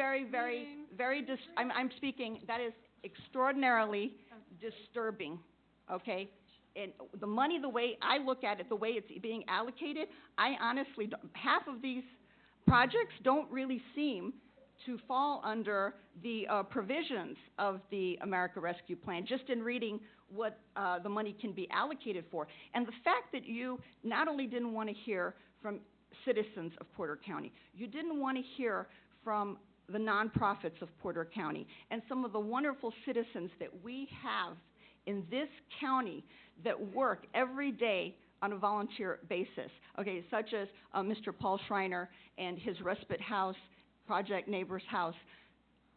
I'm speaking, that is extraordinarily disturbing, okay? And the money, the way I look at it, the way it's being allocated, I honestly, half of these projects don't really seem to fall under the provisions of the America Rescue Plan, just in reading what the money can be allocated for. And the fact that you not only didn't want to hear from citizens of Porter County, you didn't want to hear from the nonprofits of Porter County and some of the wonderful citizens that we have in this county that work every day on a volunteer basis, okay, such as Mr. Paul Schreiner and his respite house, Project Neighbors House.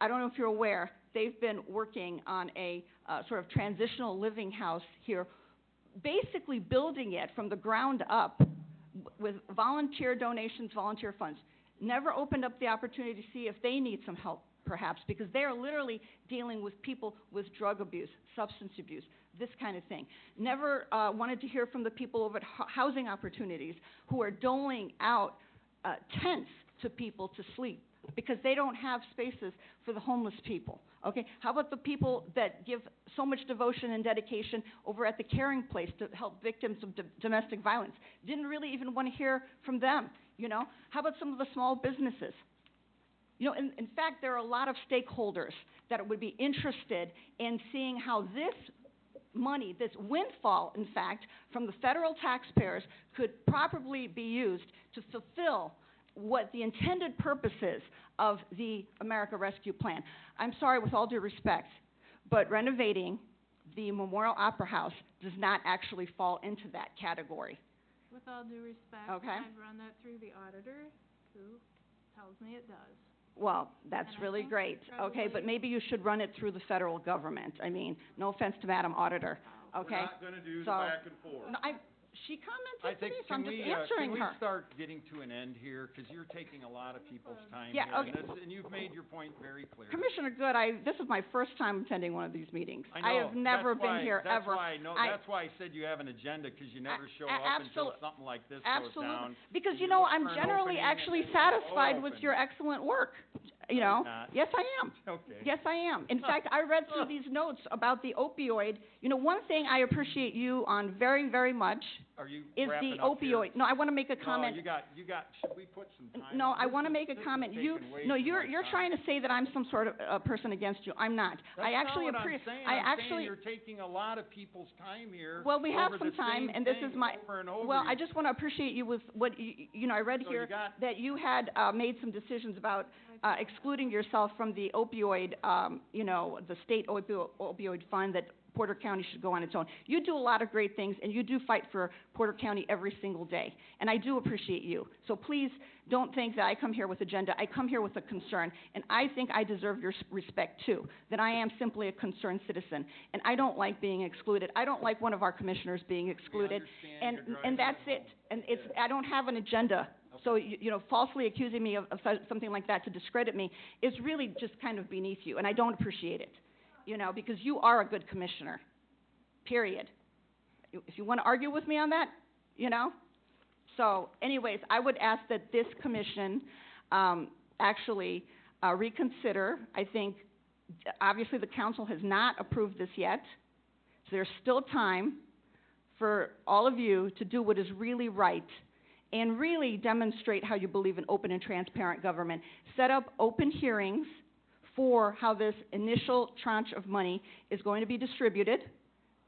I don't know if you're aware, they've been working on a sort of transitional living house here, basically building it from the ground up with volunteer donations, volunteer funds. Never opened up the opportunity to see if they need some help, perhaps, because they are literally dealing with people with drug abuse, substance abuse, this kind of thing. Never wanted to hear from the people over at Housing Opportunities who are doling out tents to people to sleep because they don't have spaces for the homeless people, okay? How about the people that give so much devotion and dedication over at the Caring Place to help victims of domestic violence? Didn't really even want to hear from them, How about some of the small businesses? In fact, there are a lot of stakeholders that would be interested in seeing how this money, this windfall, in fact, from the federal taxpayers could properly be used to fulfill what the intended purpose is of the America Rescue Plan. I'm sorry, with all due respect, but renovating the Memorial Opera House does not actually fall into that category. With all due respect, okay. I've run that through the auditor, who tells me it does. Well, that's really great. Okay, but maybe you should run it through the federal government. I mean, no offense to Madam Auditor, okay? We're not going to do the back and forth. No, she commented I to think, me, so I'm just answering can we her. start getting to an end here? Because you're taking a lot of people's time Yeah, here, okay. and you've made your point very clear. Commissioner Good, this is my first time attending one of these meetings. I know. have never been here that's ever. That's why I said you have an agenda, because you never show up until something like this goes down. Because, I'm generally actually satisfied with your excellent work. Yes, I am. Okay. Yes, I am. In fact, I read through these notes about the opioid. One thing I appreciate you on very, very much are you is wrapping the up here? opioid. No, I want to make a comment. No, you got, should we put some time? No, on I this? want to make a This is comment. taking way No, too you're much trying time. to say that I'm some sort of person against you. I'm not. That's I actually not what I'm appreciate. saying. I I'm actually. saying you're taking a lot of people's time here. Well, we have over some the time, same and this thing is my. over and over. Well, I just want to appreciate you with what you know. I read So here you got- that you had made some decisions about excluding yourself from the opioid, you know, the state opioid fund that Porter County should go on its own. You do a lot of great things, and you do fight for Porter County every single day, and I do appreciate you. So please don't think that I come here with agenda. I come here with a concern, and I think I deserve your respect too, that I am simply a concerned citizen, and I don't like being excluded. I don't like one of our commissioners being excluded, and that's it. And it's, I don't have an agenda. So, you know, falsely accusing me of something like that to discredit me is really just kind of beneath you, and I don't appreciate it. You know, because you are a good commissioner, period. If you want to argue with me on that, you know. So anyways, I would ask that this commission actually reconsider. I think, obviously, the council has not approved this yet, so there's still time for all of you to do what is really right and really demonstrate how you believe in open and transparent government. Set up open hearings for how this initial tranche of money is going to be distributed,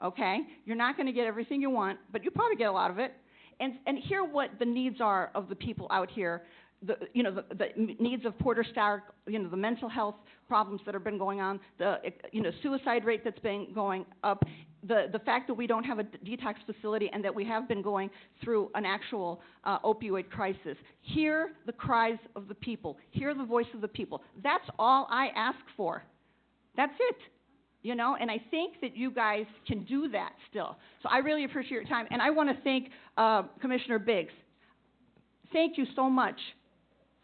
okay? You're not going to get everything you want, but you probably get a lot of it. And hear what the needs are of the people out here, the needs of Porter Stark, you know, the mental health problems that have been going on, the, you know, suicide rate that's been going up, the fact that we don't have a detox facility and that we have been going through an actual opioid crisis. Hear the cries of the people. Hear the voice of the people. That's all I ask for. That's it. You know, and I think that you guys can do that still. So I really appreciate your time. And I want to thank Commissioner Biggs. Thank you so much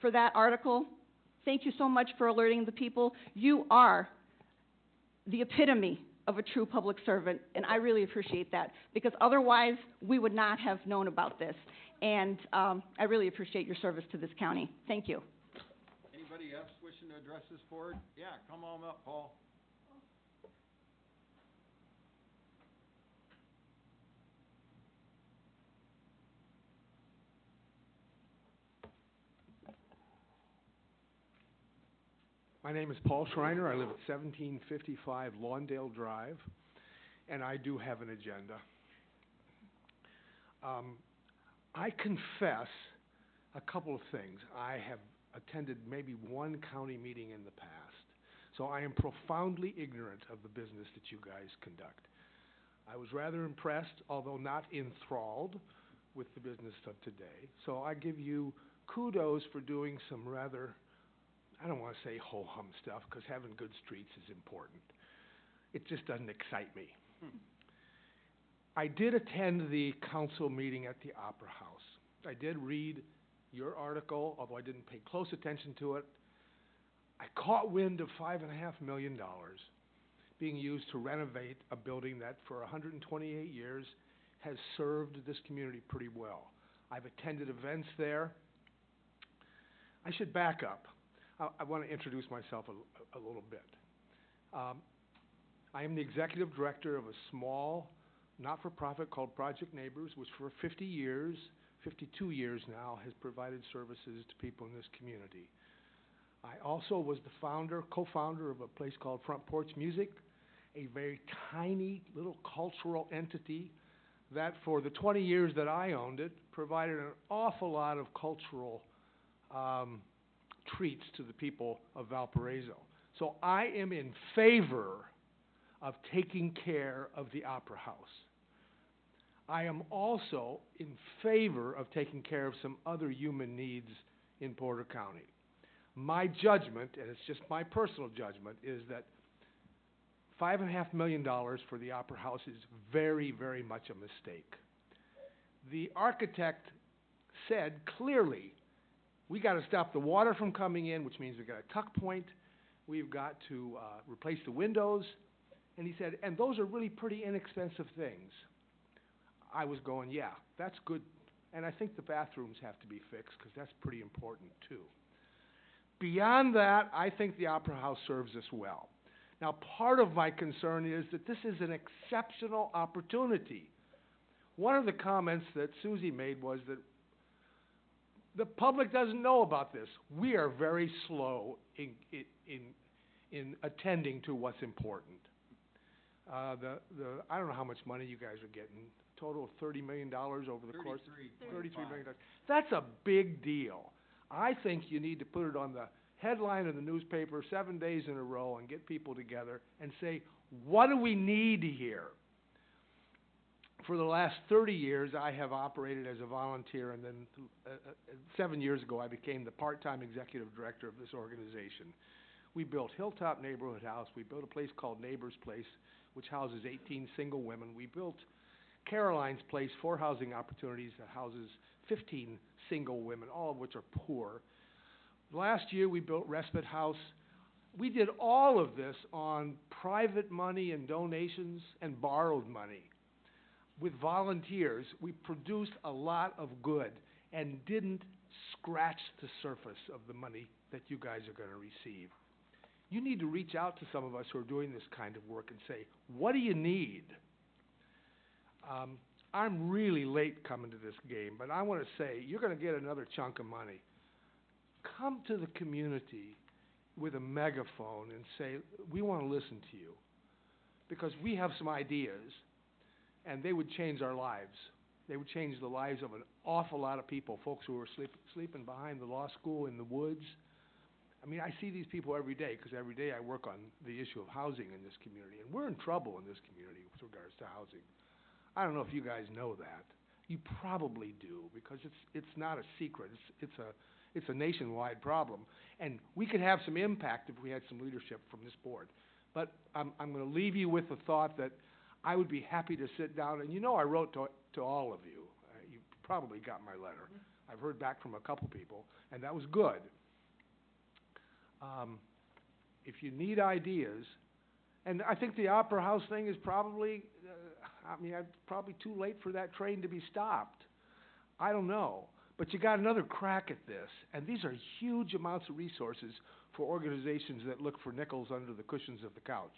for that article. Thank you so much for alerting the people. You are the epitome of a true public servant, and I really appreciate that, because otherwise we would not have known about this. And I really appreciate your service to this county. Thank you. Anybody else wishing to address this board? Yeah, come on up, Paul. My name is Paul Schreiner. I live at 1755 Lawndale Drive, and I do have an agenda. I confess a couple of things. I have attended maybe one county meeting in the past, so I am profoundly ignorant of the business that you guys conduct. I was rather impressed, although not enthralled, with the business of today, so I give you kudos for doing some rather, I don't want to say ho-hum stuff, because having good streets is important. It just doesn't excite me. I did attend the council meeting at the Opera House. I did read your article, although I didn't pay close attention to it. I caught wind of $5.5 million being used to renovate a building that for 128 years has served this community pretty well. I've attended events there. I should back up. I want to introduce myself a little bit. I am the executive director of a small not-for-profit called Project Neighbors, which for 50 years, 52 years now, has provided services to people in this community. I also was the co-founder of a place called Front Porch Music, a very tiny little cultural entity that for the 20 years that I owned it, provided an awful lot of cultural treats to the people of Valparaiso. So I am in favor of taking care of the Opera House. I am also in favor of taking care of some other human needs in Porter County. My judgment, and it's just my personal judgment, is that $5.5 million for the Opera House is very, very much a mistake. The architect said clearly, we got to stop the water from coming in, which means we've got a tuck point, we've got to replace the windows, and he said, and those are really pretty inexpensive things. I was going, yeah, that's good, and I think the bathrooms have to be fixed, because that's pretty important too. Beyond that, I think the Opera House serves us well. Now, part of my concern is that this is an exceptional opportunity. One of the comments that Susie made was that the public doesn't know about this. We are very slow in attending to what's important. I don't know how much money you guys are getting, total of $30 million over the course. $33 million. That's a big deal. I think you need to put it on the headline of the newspaper 7 days in a row and get people together and say, what do we need here? For the last 30 years, I have operated as a volunteer, and then 7 years ago, I became the part-time executive director of this organization. We built Hilltop Neighborhood House. We built a place called Neighbor's Place, which houses 18 single women. We built Caroline's Place, 4 housing opportunities that houses 15 single women, all of which are poor. Last year, we built Respite House. We did all of this on private money and donations and borrowed money. With volunteers, we produced a lot of good and didn't scratch the surface of the money that you guys are going to receive. You need to reach out to some of us who are doing this kind of work and say, what do you need? I'm really late coming to this game, but I want to say, you're going to get another chunk of money. Come to the community with a megaphone and say, we want to listen to you, because we have some ideas, and they would change our lives. They would change the lives of an awful lot of people, folks who are sleeping behind the law school in the woods. I mean, I see these people every day, because every day I work on the issue of housing in this community, and we're in trouble in this community with regards to housing. I don't know if you guys know that. You probably do, because it's not a secret. It's a nationwide problem, and we could have some impact if we had some leadership from this board. But I'm going to leave you with the thought that I would be happy to sit down, and I wrote to all of you. You probably got my letter. I've heard back from a couple people, and that was good. If you need ideas, and I think the Opera House thing is probably, probably too late for that train to be stopped. I don't know. But you got another crack at this, and these are huge amounts of resources for organizations that look for nickels under the cushions of the couch.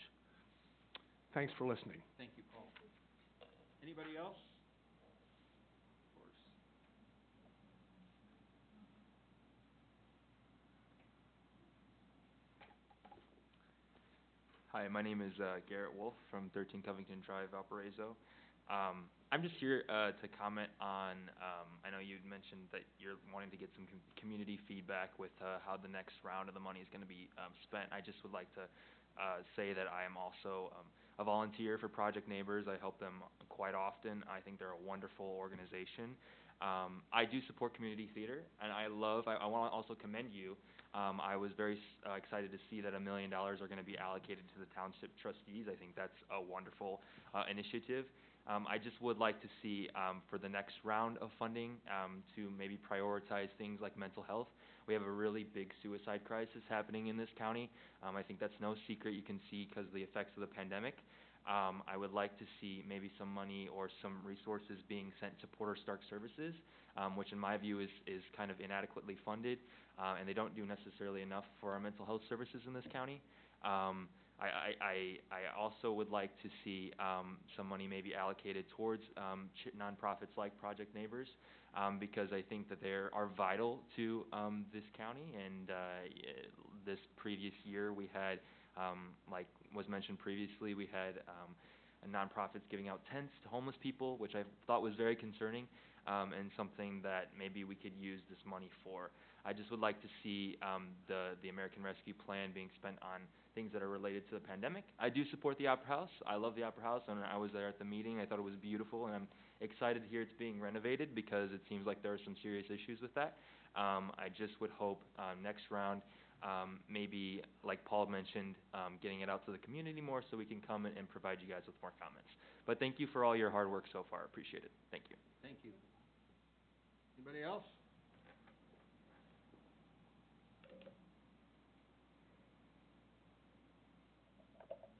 Thanks for listening. Thank you, Paul. Anybody else? Hi, my name is Garrett Wolf from 13 Covington Drive, Valparaiso. I'm just here to comment on, I know you mentioned that you're wanting to get some community feedback with how the next round of the money is going to be spent. I just would like to say that I am also a volunteer for Project Neighbors. I help them quite often. I think they're a wonderful organization. I do support community theater, and I want to also commend you. I was very excited to see that $1 million are going to be allocated to the township trustees. I think that's a wonderful initiative. I just would like to see for the next round of funding to maybe prioritize things like mental health. We have a really big suicide crisis happening in this county. I think that's no secret. You can see because of the effects of the pandemic. I would like to see maybe some money or some resources being sent to Porter Stark Services, which in my view is kind of inadequately funded, and they don't do necessarily enough for our mental health services in this county. I also would like to see some money maybe allocated towards nonprofits like Project Neighbors, because I think that they are vital to this county. And this previous year we had, like was mentioned previously, we had nonprofits giving out tents to homeless people, which I thought was very concerning, and something that maybe we could use this money for. I just would like to see the American Rescue Plan being spent on things that are related to the pandemic. I do support the Opera House. I love the Opera House, and I was there at the meeting. I thought it was beautiful, and I'm excited to hear it's being renovated because it seems like there are some serious issues with that. I just would hope next round, maybe, like Paul mentioned, getting it out to the community more so we can come and provide you guys with more comments. But thank you for all your hard work so far. Appreciate it. Thank you. Thank you. Anybody else?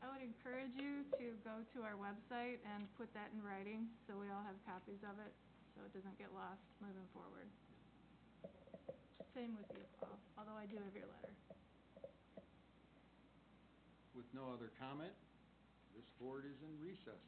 I would encourage you to go to our website and put that in writing so we all have copies of it, so it doesn't get lost moving forward. Same with you, Paul, although I do have your letter. With no other comment, this board is in recess.